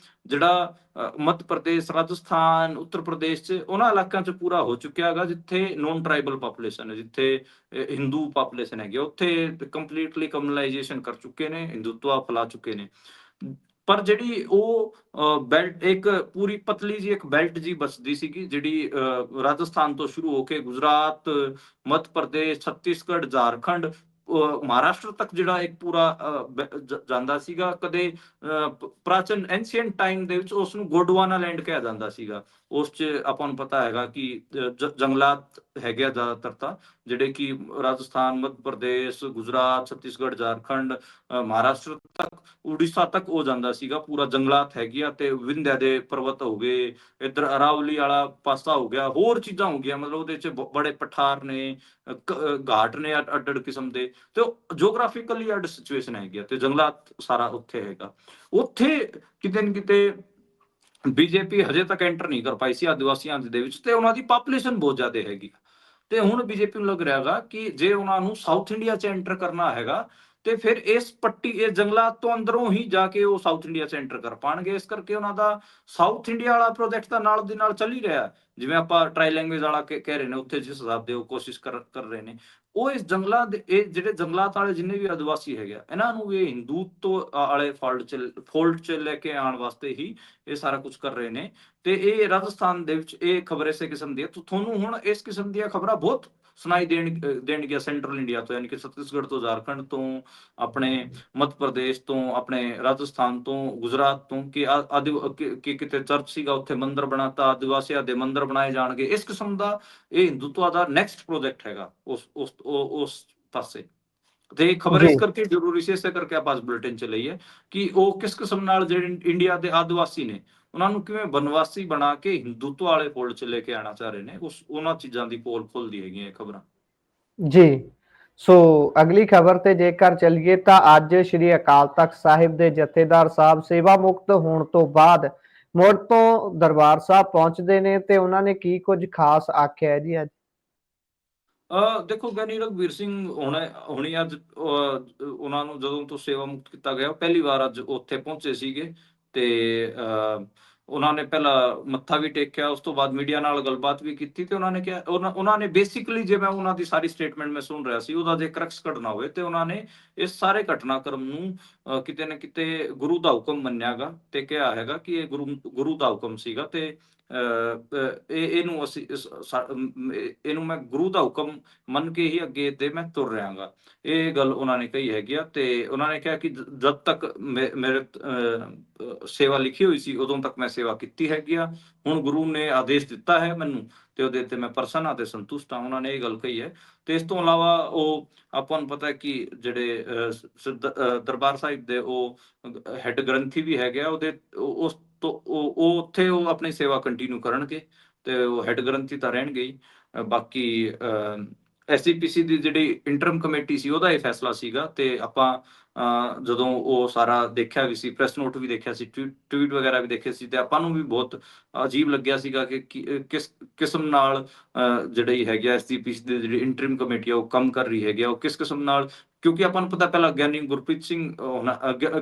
ਜਿਹੜਾ ਮੱਧ ਪ੍ਰਦੇਸ਼, ਰਾਜਸਥਾਨ, ਉੱਤਰ ਪ੍ਰਦੇਸ਼ 'ਚ ਉਹਨਾਂ ਇਲਾਕਿਆਂ 'ਚ ਪੂਰਾ ਹੋ ਚੁੱਕਿਆ ਹੈਗਾ ਜਿੱਥੇ ਨੋਨ ਟ੍ਰਾਈਬਲ ਪਾਪੂਲੇਸ਼ਨ ਹੈ, ਜਿੱਥੇ ਹਿੰਦੂ ਪਾਪੂਲੇਸ਼ਨ ਹੈਗੀ। ਉੱਥੇ ਕੰਪਲੀਟਲੀ ਕਮਿਊਨਲਾਈਜੇਸ਼ਨ ਕਰ ਚੁੱਕੇ ਨੇ, ਹਿੰਦੂਤਵਾ ਫੈਲਾ ਚੁੱਕੇ ਨੇ। ਪਰ ਜਿਹੜੀ ਉਹ ਬੈਲਟ ਇੱਕ ਪੂਰੀ ਪਤਲੀ ਜੀ ਇੱਕ ਬੈਲਟ ਜੀ ਬਚਦੀ ਸੀਗੀ ਜਿਹੜੀ ਰਾਜਸਥਾਨ ਤੋਂ ਸ਼ੁਰੂ ਹੋ ਕੇ ਗੁਜਰਾਤ, ਮੱਧ ਪ੍ਰਦੇਸ਼, ਛੱਤੀਸਗੜ੍ਹ, ਝਾਰਖੰਡ, ਮਹਾਰਾਸ਼ਟਰ ਤੱਕ ਜਿਹੜਾ ਇੱਕ ਪੂਰਾ ਜਾਂਦਾ ਸੀਗਾ। ਕਦੇ ਪ੍ਰਾਚੀਨ ਐਂਸ਼ੀਐਂਟ ਟਾਈਮ ਦੇ ਵਿੱਚ ਉਸ ਨੂੰ ਗੋਂਡਵਾਨਾ ਲੈਂਡ ਕਿਹਾ ਜਾਂਦਾ ਸੀਗਾ। ਉਸ 'ਚ ਆਪਾਂ ਨੂੰ ਪਤਾ ਹੈਗਾ ਕਿ ਜੰਗਲਾਤ ਹੈਗੇ ਆ ਜ਼ਿਆਦਾਤਰ ਤਾਂ, ਜਿਹੜੇ ਕਿ ਰਾਜਸਥਾਨ, ਮੱਧ ਪ੍ਰਦੇਸ਼, ਗੁਜਰਾਤ, ਛੱਤੀਸਗੜ੍ਹ, ਝਾਰਖੰਡ, ਮਹਾਰਾਸ਼ਟਰ ਤੱਕ, ਉੜੀਸਾ ਤੱਕ ਹੋ ਜਾਂਦਾ ਸੀਗਾ। ਪੂਰਾ ਜੰਗਲਾਤ ਹੈਗੀ ਆ। ਤੇ ਵਿੰਧਿਆ ਦੇ ਪਰਬਤ ਹੋ ਗਏ, ਇੱਧਰ ਅਰਾਵਲੀ ਵਾਲਾ ਪਾਸਾ ਹੋ ਗਿਆ, ਹੋਰ ਚੀਜ਼ਾਂ ਹੋ ਗਈਆਂ। ਮਤਲਬ ਉਹਦੇ 'ਚ ਬੜੇ ਪਠਾਰ ਨੇ, ਘਾਟ ਨੇ ਅੱਡ ਕਿਸਮ ਦੇ, ਤੇ ਜਿਓਗ੍ਰਾਫਿਕਲੀ ਅੱਡ ਸਿਚੁਏਸ਼ਨ ਹੈਗੀ ਆ, ਤੇ ਜੰਗਲਾਤ ਸਾਰਾ ਉੱਥੇ ਹੈਗਾ। ਉੱਥੇ ਕਿਤੇ ਨਾ ਕਿਤੇ ਬੀਜੇਪੀ ਹਜੇ ਤੱਕ ਐਂਟਰ ਨਹੀਂ ਕਰ ਪਾਈ ਸੀ ਆਦੀਵਾਸੀਆਂ ਦੇ ਵਿੱਚ, ਤੇ ਉਹਨਾਂ ਦੀ ਪਾਪੂਲੇਸ਼ਨ ਬਹੁਤ ਜ਼ਿਆਦਾ ਹੈਗੀ। ਤੇ ਹੁਣ ਬੀਜੇਪੀ ਨੂੰ ਲੱਗ ਰਿਹਾ ਹੈਗਾ ਕਿ ਜੇ ਉਹਨਾਂ ਨੂੰ ਸਾਊਥ ਇੰਡੀਆ 'ਚ ਐਂਟਰ ਕਰਨਾ ਹੈਗਾ ਤੇ ਫਿਰ ਇਸ ਜੰਗਲਾਤ ਤੋਂ ਅੰਦਰੋਂ ਹੀ ਜਾ ਕੇ ਉਹ ਸਾਊਥ ਇੰਡੀਆ 'ਚ ਐਂਟਰ ਕਰ ਪਾਣਗੇ। ਇਸ ਕਰਕੇ ਉਹਨਾਂ ਦਾ ਸਾਊਥ ਇੰਡੀਆ ਵਾਲਾ ਪ੍ਰੋਜੈਕਟ ਤਾਂ ਨਾਲ ਦੀ ਨਾਲ ਚੱਲ ਹੀ ਰਿਹਾ। ਜਿਵੇਂ ਆਪਾਂ ਟਰਾਈ ਲੈਂਗੁਏਜ ਵਾਲਾ ਕਹਿ ਰਹੇ ਨੇ, ਉੱਥੇ ਜਿਸ ਹਿਸਾਬ ਦੇ ਉਹ ਕੋਸ਼ਿਸ਼ ਕਰ ਰਹੇ ਨੇ, ਉਹ ਇਸ ਜੰਗਲਾਤ ਦੇ ਇਹ ਜਿਹੜੇ ਜੰਗਲਾਤ ਵਾਲੇ ਜਿੰਨੇ ਵੀ ਆਦੀਵਾਸੀ ਹੈਗੇ ਇਹਨਾਂ ਨੂੰ ਇਹ ਹਿੰਦੂਤਵ ਵਾਲੇ ਫੋਲਡ 'ਚ ਲੈ ਕੇ ਆਉਣ ਵਾਸਤੇ ਹੀ ਇਹ ਸਾਰਾ ਕੁਝ ਕਰ ਰਹੇ ਨੇ। ਤੇ ਇਹ ਰਾਜਸਥਾਨ ਦੇ ਵਿੱਚ ਇਹ ਖਬਰ ਇਸੇ ਕਿਸਮ ਦੀ ਹੈ। ਤੁਹਾਨੂੰ ਹੁਣ ਇਸ ਕਿਸਮ ਦੀਆਂ ਖਬਰਾਂ ਬਹੁਤ ਸੁਣਾਈ ਦੇਣਗੀਆਂ ਸੈਂਟਰਲ ਇੰਡੀਆ ਤੋਂ, ਯਾਨੀ ਕਿ ਛੱਤੀਸਗੜ੍ਹ ਤੋਂ, ਝਾਰਖੰਡ ਤੋਂ, ਆਪਣੇ ਮੱਧ ਪ੍ਰਦੇਸ਼ ਤੋਂ, ਆਪਣੇ ਰਾਜਸਥਾਨ ਤੋਂ, ਗੁਜਰਾਤ ਤੋਂ, ਕਿ ਕਿਤੇ ਚਰਚ ਸੀਗਾ ਉੱਥੇ ਮੰਦਿਰ ਬਣਾਤਾ, ਆਦੀਵਾਸੀਆਂ ਦੇ ਮੰਦਿਰ ਬਣਾਏ ਜਾਣਗੇ। ਇਸ ਕਿਸਮ ਦਾ ਇਹ ਹਿੰਦੂਤਵਾ ਦਾ ਨੈਕਸਟ ਪ੍ਰੋਜੈਕਟ ਹੈਗਾ ਉਸ ਪਾਸੇ। ਤੇ ਖਬਰ ਜੀ ਇਸ ਕਰਕੇ ਜ਼ਰੂਰੀ ਸੀ, ਇਸੇ ਕਰਕੇ ਆਪਾਂ ਅੱਜ ਬੁਲੇਟਿਨ ਚ ਲਈ ਹੈ ਕਿ ਉਹ ਕਿਸ ਕਿਸਮ ਨਾਲ ਜਿਹੜੇ ਇੰਡੀਆ ਦੇ ਆਦੀਵਾਸੀ ਨੇ ਉਹਨਾਂ ਨੂੰ ਕਿਵੇਂ ਬਨਵਾਸੀ ਬਣਾ ਕੇ ਹਿੰਦੂਤਵ ਵਾਲੇ ਫੋਲਡ ਚ ਲੈ ਕੇ ਆਣਾ ਚਾਹ ਰਹੇ ਨੇ, ਉਹਨਾਂ ਚੀਜ਼ਾਂ ਦੀ ਪੋਲ ਖੁੱਲਦੀ ਹੈਗੀਆਂ ਇਹ ਖਬਰਾਂ। ਜੀ ਸੋ ਅਗਲੀ ਖਬਰ ਤੇ ਜੇਕਰ ਚੱਲੀਏ ਤਾਂ ਅੱਜ ਸ਼੍ਰੀ ਅਕਾਲ ਤਖਤ ਸਾਹਿਬ ਦੇ ਜਥੇਦਾਰ ਸਾਹਿਬ ਸੇਵਾ ਮੁਕਤ ਹੋਣ ਤੋਂ ਬਾਅਦ ਮੁੜ ਤੋਂ ਦਰਬਾਰ ਸਾਹਿਬ ਪਹੁੰਚਦੇ ਨੇ ਤੇ ਉਹਨਾਂ ਨੇ ਕੀ ਕੁਝ ਖਾਸ ਆਖਿਆ ਹੈ ਜੀ ਅੱਜ? ਦੇਖੋ ਗਿਆਨੀ ਰਘਬੀਰ ਸਿੰਘ ਹੁਣੀ ਅੱਜ ਉਹਨਾਂ ਨੂੰ ਜਦੋਂ ਤੋਂ ਸੇਵਾ ਮੁਕਤ ਕੀਤਾ ਗਿਆ, ਪਹਿਲੀ ਵਾਰ ਅੱਜ ਉੱਥੇ ਪਹੁੰਚੇ ਸੀਗੇ ਤੇ ਉਹਨਾਂ ਨੇ ਪਹਿਲਾਂ ਮੱਥਾ ਵੀ ਟੇਕਿਆ, ਉਸ ਤੋਂ ਬਾਅਦ ਮੀਡੀਆ ਨਾਲ ਗੱਲਬਾਤ ਵੀ ਕੀਤੀ ਤੇ ਉਹਨਾਂ ਨੇ ਕਿਹਾ, ਉਹਨਾਂ ਨੇ ਬੇਸਿਕਲੀ ਜੇ ਮੈਂ ਉਹਨਾਂ ਦੀ ਸਾਰੀ ਸਟੇਟਮੈਂਟ ਮੈਂ ਸੁਣ ਰਿਹਾ ਸੀ, ਉਹਦਾ ਜੇ ਕਰੈਕਸ ਕੱਢਣਾ ਹੋਵੇ ਤੇ ਉਹਨਾਂ ਨੇ ਇਸ ਸਾਰੇ ਘਟਨਾਕ੍ਰਮ ਨੂੰ ਕਿਤੇ ਨਾ ਕਿਤੇ ਗੁਰੂ ਦਾ ਹੁਕਮ ਮੰਨਿਆਗਾ ਤੇ ਕਿਹਾ ਹੈਗਾ ਕਿ ਇਹ ਗੁਰੂ ਦਾ ਹੁਕਮ ਸੀਗਾ ਤੇ ਇਹਨੂੰ ਅਸੀਂ ਇਹਨੂੰ ਮੈਂ ਗੁਰੂ ਦਾ ਹੁਕਮ ਮੰਨ ਕੇ ਹੀ ਅੱਗੇ ਤੇ ਮੈਂ ਤੁਰ ਰਿਹਾਗਾ, ਇਹ ਗੱਲ ਉਹਨਾਂ ਨੇ ਕਹੀ ਹੈਗੀ ਆ। ਤੇ ਉਹਨਾਂ ਨੇ ਕਿਹਾ ਕਿ ਜਦ ਤੱਕ ਮੇਰੇ ਸੇਵਾ ਲਿਖੀ ਹੋਈ ਸੀ ਉਦੋਂ ਤੱਕ ਮੈਂ ਸੇਵਾ ਕੀਤੀ ਹੈਗੀ ਆ, ਹੁਣ ਗੁਰੂ ਨੇ ਆਦੇਸ਼ ਦਿੱਤਾ ਹੈ ਮੈਨੂੰ ਤੇ ਉਹਦੇ ਤੇ ਮੈਂ ਪ੍ਰਸੰਨ ਆ ਤੇ ਸੰਤੁਸ਼ਟ ਆ, ਉਹਨਾਂ ਨੇ ਇਹ ਗੱਲ ਕਹੀ ਹੈ। ਤੇ ਇਸ ਤੋਂ ਇਲਾਵਾ ਉਹ ਆਪਾਂ ਨੂੰ ਪਤਾ ਹੈ ਕਿ ਜਿਹੜੇ ਦਰਬਾਰ ਸਾਹਿਬ ਦੇ ਉਹ ਹੈੱਡ ਗ੍ਰੰਥੀ ਵੀ ਹੈਗੇ ਆ, ਉਹਦੇ ਉਸ ਤੋਂ ਉਹ ਉੱਥੇ ਉਹ ਆਪਣੀ ਸੇਵਾ ਕੰਟੀਨਿਊ ਕਰਨਗੇ ਤੇ ਉਹ ਹੈੱਡ ਗ੍ਰੰਥੀ ਤਾਂ ਰਹਿਣਗੇ ਹੀ। ਬਾਕੀ SGPC ਦੀ ਜਿਹੜੀ ਇੰਟਰਮ ਕਮੇਟੀ ਸੀ ਉਹਦਾ ਇਹ ਫੈਸਲਾ ਸੀਗਾ ਤੇ ਆਪਾਂ ਜਦੋਂ ਉਹ ਸਾਰਾ ਦੇਖਿਆ ਵੀ ਸੀ, ਪ੍ਰੈਸ ਨੋਟ ਵੀ ਦੇਖਿਆ ਸੀ, ਟਵੀਟ ਵਗੈਰਾ ਵੀ ਦੇਖੇ ਸੀ ਤੇ ਆਪਾਂ ਨੂੰ ਵੀ ਬਹੁਤ ਅਜੀਬ ਲੱਗਿਆ ਸੀਗਾ ਕਿ ਕਿਸ ਕਿਸਮ ਨਾਲ ਜਿਹੜੀ ਹੈਗੀ SGPC ਦੀ ਜਿਹੜੀ ਇੰਟਰਮ ਕਮੇਟੀ ਆ ਉਹ ਕੰਮ ਕਰ ਰਹੀ ਹੈਗੀ ਆ, ਉਹ ਕਿਸ ਕਿਸਮ ਨਾਲ, ਕਿਉਂਕਿ ਆਪਾਂ ਨੂੰ ਪਤਾ ਪਹਿਲਾਂ ਗਿਆਨੀ ਗੁਰਪ੍ਰੀਤ ਸਿੰਘ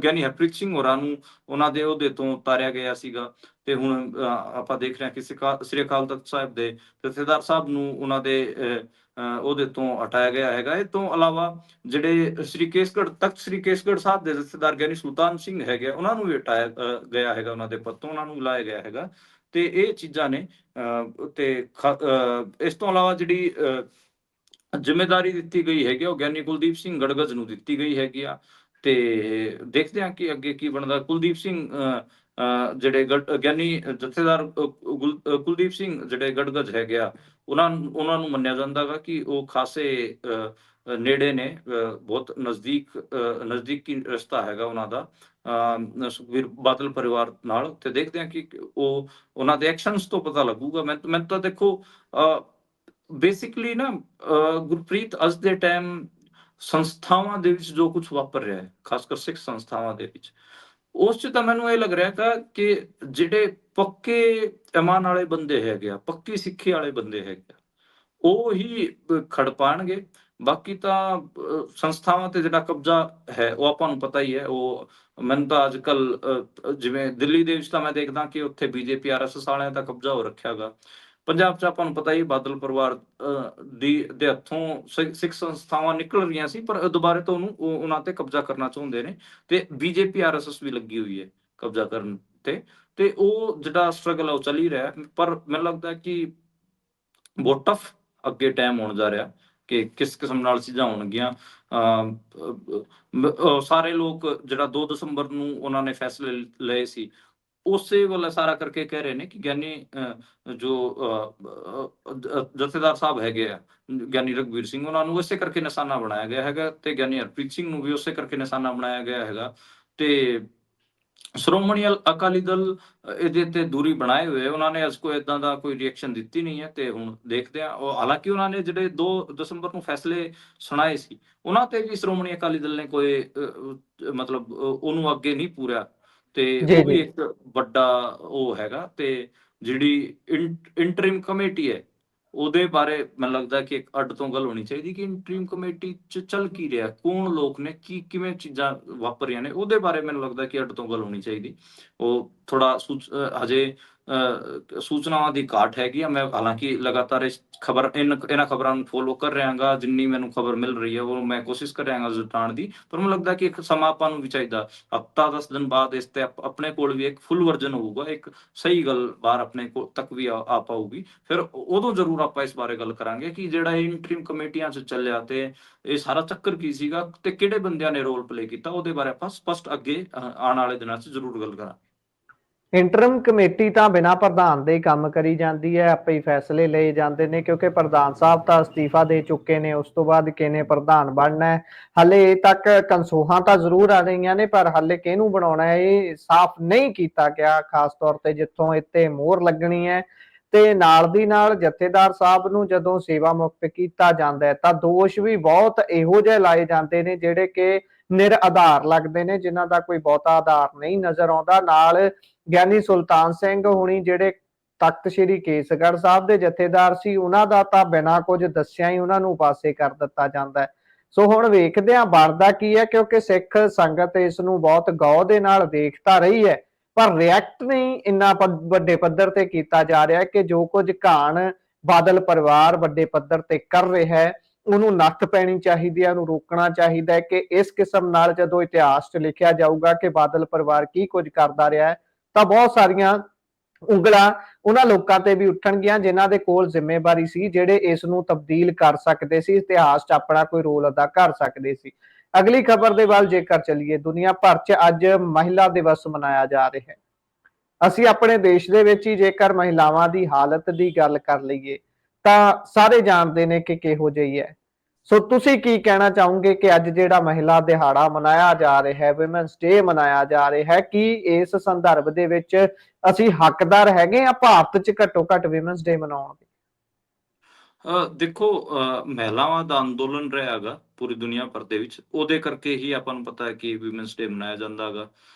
ਗਿਆਨੀ ਹਰਪ੍ਰੀਤ ਸਿੰਘ ਹੋਰਾਂ ਨੂੰ ਉਹਨਾਂ ਦੇ ਉਹਦੇ ਤੋਂ ਉਤਾਰਿਆ ਗਿਆ ਸੀਗਾ ਤੇ ਹੁਣ ਆਪਾਂ ਦੇਖ ਰਹੇ ਹਾਂ ਕਿ ਸ੍ਰੀ ਅਕਾਲ ਤਖਤ ਸਾਹਿਬ ਦੇ ਜਥੇਦਾਰ ਸਾਹਿਬ ਨੂੰ ਉਹਨਾਂ ਦੇ ਉਹਦੇ ਤੋਂ ਹਟਾਇਆ ਗਿਆ ਹੈਗਾ। ਇਹ ਤੋਂ ਇਲਾਵਾ ਜਿਹੜੇ ਸ੍ਰੀ ਕੇਸਗੜ੍ਹ ਸਾਹਿਬ ਦੇ ਜਥੇਦਾਰ ਗਿਆਨੀ ਸੁਲਤਾਨ ਸਿੰਘ ਹੈਗੇ, ਉਹਨਾਂ ਨੂੰ ਵੀ ਹਟਾਇਆ ਗਿਆ ਹੈਗਾ, ਉਹਨਾਂ ਦੇ ਪਦ ਤੋਂ ਉਹਨਾਂ ਨੂੰ ਲਾਇਆ ਗਿਆ ਹੈਗਾ। ਤੇ ਇਹ ਚੀਜ਼ਾਂ ਨੇ ਤੇ ਇਸ ਤੋਂ ਇਲਾਵਾ ਜਿਹੜੀ ਜ਼ਿੰਮੇਵਾਰੀ ਦਿੱਤੀ ਗਈ ਹੈਗੀ ਉਹ ਗਿਆਨੀ ਕੁਲਦੀਪ ਸਿੰਘ ਗੜਗੜ ਨੂੰ ਦਿੱਤੀ ਗਈ ਹੈਗੀ ਆ ਤੇ ਦੇਖਦੇ ਹਾਂ ਕਿ ਅੱਗੇ ਕੀ ਬਣਦਾ। ਕੁਲਦੀਪ ਸਿੰਘ ਜਿਹੜੇ ਗਿਆਨੀ ਜਥੇਦਾਰ ਕੁਲਦੀਪ ਸਿੰਘ ਜਿਹੜੇ ਗੜਗੜ ਹੈਗੇ ਆ, ਉਹਨਾਂ ਨੂੰ ਮੰਨਿਆ ਜਾਂਦਾ ਵਾ ਕਿ ਉਹ ਖਾਸੇ ਨੇੜੇ ਨੇ, ਬਹੁਤ ਨਜ਼ਦੀਕੀ ਰਿਸ਼ਤਾ ਹੈਗਾ ਉਹਨਾਂ ਦਾ ਸੁਖਬੀਰ ਬਾਦਲ ਪਰਿਵਾਰ ਨਾਲ। ਤੇ ਦੇਖਦੇ ਹਾਂ ਕਿ ਉਹ ਉਹਨਾਂ ਦੇ ਐਕਸ਼ਨਸ ਤੋਂ ਪਤਾ ਲੱਗੂਗਾ। ਮੈਂ ਤਾਂ ਦੇਖੋ ਬੇਸਿਕਲੀ ਨਾ ਗੁਰਪ੍ਰੀਤ ਅੱਜ ਦੇ ਟਾਈਮ ਸੰਸਥਾਵਾਂ ਦੇ ਵਿੱਚ ਜੋ ਕੁਝ ਵਾਪਰ ਰਿਹਾ ਹੈ, ਖਾਸ ਕਰ ਸਿੱਖ ਸੰਸਥਾਵਾਂ ਦੇ ਵਿੱਚ, ਉਸ ਚ ਤਾਂ ਮੈਨੂੰ ਇਹ ਲੱਗ ਰਿਹਾ ਕਿ ਜਿਹੜੇ ਪੱਕੇ ਇਮਾਨ ਵਾਲੇ ਬੰਦੇ ਹੈਗੇ ਆ, ਪੱਕੀ ਸਿੱਖੀ ਵਾਲੇ ਬੰਦੇ ਹੈਗੇ ਆ, ਉਹ ਹੀ ਖੜ ਪਾਣਗੇ। ਬਾਕੀ ਤਾਂ ਸੰਸਥਾਵਾਂ ਤੇ ਜਿਹੜਾ ਕਬਜ਼ਾ ਹੈ ਉਹ ਆਪਾਂ ਨੂੰ ਪਤਾ ਹੀ ਹੈ। ਉਹ ਮੈਨੂੰ ਤਾਂ ਅੱਜ ਕੱਲ ਜਿਵੇਂ ਦਿੱਲੀ ਦੇ ਵਿੱਚ ਤਾਂ ਮੈਂ ਦੇਖਦਾ ਕਿ ਉੱਥੇ BJP RSS ਵਾਲਿਆਂ ਦਾ ਕਬਜ਼ਾ ਹੋ ਰੱਖਿਆ ਗਾ। ਪੰਜਾਬ ਚ ਆਪਾਂ ਨੂੰ ਪਤਾ ਹੀ ਬਾਦਲ ਪਰਿਵਾਰ ਦੇ ਹੱਥੋਂ ਸਿੱਖ ਸੰਸਥਾਵਾਂ ਨਿਕਲ ਰਹੀਆਂ ਸੀ, ਪਰ ਦੁਬਾਰੇ ਤੋਂ ਉਹਨਾਂ ਤੇ ਕਬਜ਼ਾ ਕਰਨਾ ਚਾਹੁੰਦੇ ਨੇ ਤੇ BJP RSS ਵੀ ਲੱਗੀ ਹੋਈ ਹੈ ਕਬਜ਼ਾ ਕਰਨ ਤੇ ਉਹ ਜਿਹੜਾ ਸਟਰਗਲ ਹੈ ਉਹ ਚੱਲ ਹੀ ਰਿਹਾ। ਪਰ ਮੈਨੂੰ ਲੱਗਦਾ ਕਿ ਬਹੁਤ ਟਫ ਅੱਗੇ ਟਾਈਮ ਹੋਣ ਜਾ ਰਿਹਾ ਕਿ ਕਿਸ ਕਿਸਮ ਨਾਲ ਚੀਜ਼ਾਂ ਹੋਣਗੀਆਂ। ਸਾਰੇ ਲੋਕ ਜਿਹੜਾ 2 ਦਸੰਬਰ ਨੂੰ ਉਹਨਾਂ ਨੇ ਫੈਸਲੇ ਲਏ ਸੀ, ਉਸੇ ਵੱਲ ਸਾਰਾ ਕਰਕੇ ਕਹਿ ਰਹੇ ਨੇ ਕਿ ਗਿਆਨੀ ਜੋ ਜਥੇਦਾਰ ਸਾਹਿਬ ਹੈਗੇ ਆ ਗਿਆਨੀ ਰਘਬੀਰ ਸਿੰਘ, ਉਹਨਾਂ ਨੂੰ ਉਸੇ ਕਰਕੇ ਨਿਸ਼ਾਨਾ ਬਣਾਇਆ ਗਿਆ ਹੈਗਾ ਤੇ ਗਿਆਨੀ ਹਰਪ੍ਰੀਤ ਸਿੰਘ ਨੂੰ ਵੀ ਉਸੇ ਕਰਕੇ ਨਿਸ਼ਾਨਾ ਬਣਾਇਆ ਗਿਆ ਹੈਗਾ। ਤੇ ਸ਼੍ਰੋਮਣੀ ਅਕਾਲੀ ਦਲ ਇਹਦੇ ਤੇ ਦੂਰੀ ਬਣਾਏ ਹੋਏ, ਉਹਨਾਂ ਨੇ ਅੱਜ ਕੋਈ ਇਦਾਂ ਦਾ ਕੋਈ ਰਿਐਕਸ਼ਨ ਦਿੱਤੀ ਨਹੀਂ ਹੈ। ਤੇ ਹੁਣ ਦੇਖਦੇ ਆ, ਹਾਲਾਂਕਿ ਉਹਨਾਂ ਨੇ ਜਿਹੜੇ 2 ਦਸੰਬਰ ਨੂੰ ਫੈਸਲੇ ਸੁਣਾਏ ਸੀ ਉਹਨਾਂ ਤੇ ਵੀ ਸ਼੍ਰੋਮਣੀ ਅਕਾਲੀ ਦਲ ਨੇ ਕੋਈ ਮਤਲਬ ਉਹਨੂੰ ਅੱਗੇ ਨਹੀਂ ਪੂਰਿਆ ਤੇ ਜੀ ਉਹ ਵੀ ਜੀ ਇੱਕ ਵੱਡਾ ਉਹ ਹੈਗਾ। ਤੇ ਜਿਹੜੀ ਇੰਟਰਿਮ ਕਮੇਟੀ ਹੈ ਉਹਦੇ ਬਾਰੇ ਮੈਨੂੰ ਲੱਗਦਾ ਕਿ ਇੱਕ ਅੱਡ ਤੋਂ ਗੱਲ ਹੋਣੀ ਚਾਹੀਦੀ ਕਿ ਇੰਟਰਿਮ ਕਮੇਟੀ ਚ ਚੱਲ ਕੀ ਰਿਹਾ, ਕੌਣ ਲੋਕ ਨੇ, ਕਿਵੇਂ ਚੀਜ਼ਾਂ ਵਾਪਰ ਰਹੀਆਂ ਨੇ, ਉਹਦੇ ਬਾਰੇ ਮੈਨੂੰ ਲੱਗਦਾ ਕਿ ਅੱਡ ਤੋਂ ਗੱਲ ਹੋਣੀ ਚਾਹੀਦੀ। ਉਹ ਥੋੜਾ ਹਜੇ ਸੂਚਨਾਵਾਂ ਦੀ ਘਾਟ ਹੈਗੀ ਆ। ਮੈਂ ਹਾਲਾਂਕਿ ਲਗਾਤਾਰ ਇਹਨਾਂ ਖਬਰਾਂ ਨੂੰ ਫੋਲੋ ਕਰ ਰਿਹਾਗਾ, ਜਿੰਨੀ ਮੈਨੂੰ ਖਬਰ ਮਿਲ ਰਹੀ ਹੈ ਉਹ ਮੈਂ ਕੋਸ਼ਿਸ਼ ਕਰ ਰਿਹਾਗਾ ਜੁਟਾਉਣ ਦੀ। ਪਰ ਮੈਨੂੰ ਲੱਗਦਾ ਕਿ ਇੱਕ ਸਮਾਂ ਆਪਾਂ ਨੂੰ ਵੀ ਚਾਹੀਦਾ, ਹਫ਼ਤਾ 10 ਦਿਨ ਬਾਅਦ ਇਸ ਤੇ ਆਪਣੇ ਕੋਲ ਵੀ ਇੱਕ ਫੁੱਲ ਵਰਜਨ ਹੋਊਗਾ, ਇੱਕ ਸਹੀ ਗੱਲ ਬਾਹਰ ਆਪਣੇ ਕੋਲ ਤੱਕ ਵੀ ਆ ਪਾਊਗੀ। ਫਿਰ ਉਦੋਂ ਜ਼ਰੂਰ ਆਪਾਂ ਇਸ ਬਾਰੇ ਗੱਲ ਕਰਾਂਗੇ ਕਿ ਜਿਹੜਾ ਇੰਟਰੀਮ ਕਮੇਟੀਆਂ 'ਚ ਚੱਲਿਆ ਤੇ ਇਹ ਸਾਰਾ ਚੱਕਰ ਕੀ ਸੀਗਾ ਤੇ ਕਿਹੜੇ ਬੰਦਿਆਂ ਨੇ ਰੋਲ ਪਲੇ ਕੀਤਾ, ਉਹਦੇ ਬਾਰੇ ਆਪਾਂ ਸਪਸ਼ਟ ਅੱਗੇ ਆਉਣ ਵਾਲੇ ਦਿਨਾਂ 'ਚ ਜ਼ਰੂਰ ਗੱਲ ਕਰਾਂਗੇ। ਇੰਟਰਮ ਕਮੇਟੀ ਤਾਂ ਬਿਨਾਂ ਪ੍ਰਧਾਨ ਦੇ ਕੰਮ ਕਰੀ ਜਾਂਦੀ ਹੈ, ਆਪੇ ਹੀ ਫੈਸਲੇ ਲਏ ਜਾਂਦੇ ਨੇ, ਕਿਉਂਕਿ ਪ੍ਰਧਾਨ ਸਾਹਿਬ ਤਾਂ ਅਸਤੀਫਾ ਦੇ ਚੁੱਕੇ ਨੇ। ਉਸ ਤੋਂ ਬਾਅਦ ਕਿਹਨੇ ਪ੍ਰਧਾਨ ਬਣਨਾ ਹੈ, ਹਲੇ ਤੱਕ ਕਨਸੋਹਾਂ ਤਾਂ ਜ਼ਰੂਰ ਆ ਰਹੀਆਂ ਨੇ, ਪਰ ਹਲੇ ਕਿਹਨੂੰ ਬਣਾਉਣਾ ਹੈ ਇਹ ਸਾਫ਼ ਨਹੀਂ ਕੀਤਾ ਗਿਆ। ਖਾਸ ਤੌਰ ਤੇ ਜਿੱਥੋਂ ਇੱਥੇ ਮੋਹਰ ਲੱਗਣੀ ਹੈ ਤੇ ਨਾਲ ਦੀ ਨਾਲ ਜਥੇਦਾਰ ਸਾਹਿਬ ਨੂੰ ਜਦੋਂ ਸੇਵਾ ਮੁਕਤ ਕੀਤਾ ਜਾਂਦਾ ਹੈ ਤਾਂ ਦੋਸ਼ ਵੀ ਬਹੁਤ ਇਹੋ ਜਿਹੇ ਲਾਏ ਜਾਂਦੇ ਨੇ ਜਿਹੜੇ ਕਿ ਨਿਰ ਆਧਾਰ ਲੱਗਦੇ ਨੇ, ਜਿਨ੍ਹਾਂ ਦਾ ਕੋਈ ਬਹੁਤਾ ਆਧਾਰ ਨਹੀਂ ਨਜ਼ਰ ਆਉਂਦਾ। ਨਾਲ ਗਿਆਨੀ ਸੁਲਤਾਨ ਸਿੰਘ ਹੁਣੀ ਜਿਹੜੇ ਤਖਤ ਸ੍ਰੀ ਕੇਸਗੜ੍ਹ ਸਾਹਿਬ ਦੇ ਜਥੇਦਾਰ ਸੀ, ਉਹਨਾਂ ਦਾ ਤਾਂ ਬਿਨਾਂ ਕੁਝ ਦੱਸਿਆ ਹੀ ਉਹਨਾਂ ਨੂੰ ਪਾਸੇ ਕਰ ਦਿੱਤਾ ਜਾਂਦਾ ਹੈ। ਸੋ ਹੁਣ ਵੇਖਦੇ ਹਾਂ ਬਣਦਾ ਕੀ ਹੈ, ਕਿਉਂਕਿ ਸਿੱਖ ਸੰਗਤ ਇਸ ਨੂੰ ਬਹੁਤ ਗੌਰ ਦੇ ਨਾਲ ਦੇਖ ਤਾਂ ਰਹੀ ਹੈ, ਪਰ ਰਿਐਕਟ ਨਹੀਂ ਇੰਨਾ ਵੱਡੇ ਪੱਧਰ ਤੇ ਕੀਤਾ ਜਾ ਰਿਹਾ ਕਿ ਜੋ ਕੁਝ ਘਾਣ ਬਾਦਲ ਪਰਿਵਾਰ ਵੱਡੇ ਪੱਧਰ ਤੇ ਕਰ ਰਿਹਾ ਹੈ ਉਹਨੂੰ ਨੱਥ ਪੈਣੀ ਚਾਹੀਦੀ ਹੈ, ਉਹਨੂੰ ਰੋਕਣਾ ਚਾਹੀਦਾ ਹੈ ਕਿ ਇਸ ਕਿਸਮ ਨਾਲ ਜਦੋਂ ਇਤਿਹਾਸ 'ਚ ਲਿਖਿਆ ਜਾਊਗਾ ਕਿ ਬਾਦਲ ਪਰਿਵਾਰ ਕੀ ਕੁਝ ਕਰਦਾ ਰਿਹਾ ਹੈ ਤਾਂ ਬਹੁਤ ਸਾਰੀਆਂ ਉਂਗਲਾਂ ਉਹਨਾਂ ਲੋਕਾਂ ਤੇ ਵੀ ਉੱਠਣਗੀਆਂ ਜਿਨ੍ਹਾਂ ਦੇ ਕੋਲ ਜ਼ਿੰਮੇਵਾਰੀ ਸੀ, ਜਿਹੜੇ ਇਸ ਨੂੰ ਤਬਦੀਲ ਕਰ ਸਕਦੇ ਸੀ, ਇਤਿਹਾਸ 'ਚ ਆਪਣਾ ਕੋਈ ਰੋਲ ਅਦਾ ਕਰ ਸਕਦੇ ਸੀ। ਅਗਲੀ ਖਬਰ ਦੇ ਵੱਲ ਜੇਕਰ ਚੱਲੀਏ, ਦੁਨੀਆ ਭਰ 'ਚ ਅੱਜ ਮਹਿਲਾ ਦਿਵਸ ਮਨਾਇਆ ਜਾ ਰਿਹਾ ਹੈ। ਅਸੀਂ ਆਪਣੇ ਦੇਸ਼ ਦੇ ਵਿੱਚ ਹੀ ਜੇਕਰ ਮਹਿਲਾਵਾਂ ਦੀ ਹਾਲਤ ਦੀ ਗੱਲ ਕਰ ਲਈਏ ਤਾਂ ਸਾਰੇ ਜਾਣਦੇ ਨੇ ਕਿ ਕਿਹੋ ਜਿਹੀ ਹੈ। ਸੋ ਤੁਸੀਂ ਕੀ ਕਹਿਣਾ ਚਾਹੋਗੇ ਕਿ ਅੱਜ ਜਿਹੜਾ ਮਹਿਲਾ ਦਿਹਾੜਾ ਮਨਾਇਆ ਜਾ ਰਿਹਾ ਹੈ, ਵਿਮਨਸ ਡੇ ਮਨਾਇਆ ਜਾ ਰਿਹਾ ਹੈ, ਕੀ ਇਸ ਸੰਦਰਭ ਦੇ ਵਿੱਚ ਅਸੀਂ ਹੱਕਦਾਰ ਹੈਗੇ ਆ ਭਾਰਤ 'ਚ ਘੱਟੋ ਘੱਟ ਵਿਮਨਸ ਡੇ ਮਨਾਉਣ ਦੇ? ਦੇਖੋ, ਮਹਿਲਾਵਾਂ ਦਾ ਅੰਦੋਲਨ ਰਿਹਾ ਹੈਗਾ ਪੂਰੀ ਦੁਨੀਆ ਭਰ ਦੇ ਵਿੱਚ, ਉਹਦੇ ਕਰਕੇ ਹੀ ਆਪਾਂ ਨੂੰ ਪਤਾ ਹੈ ਕਿ ਵਿਮਨਸ ਡੇ ਮਨਾਇਆ ਜਾਂਦਾ ਹੈਗਾ।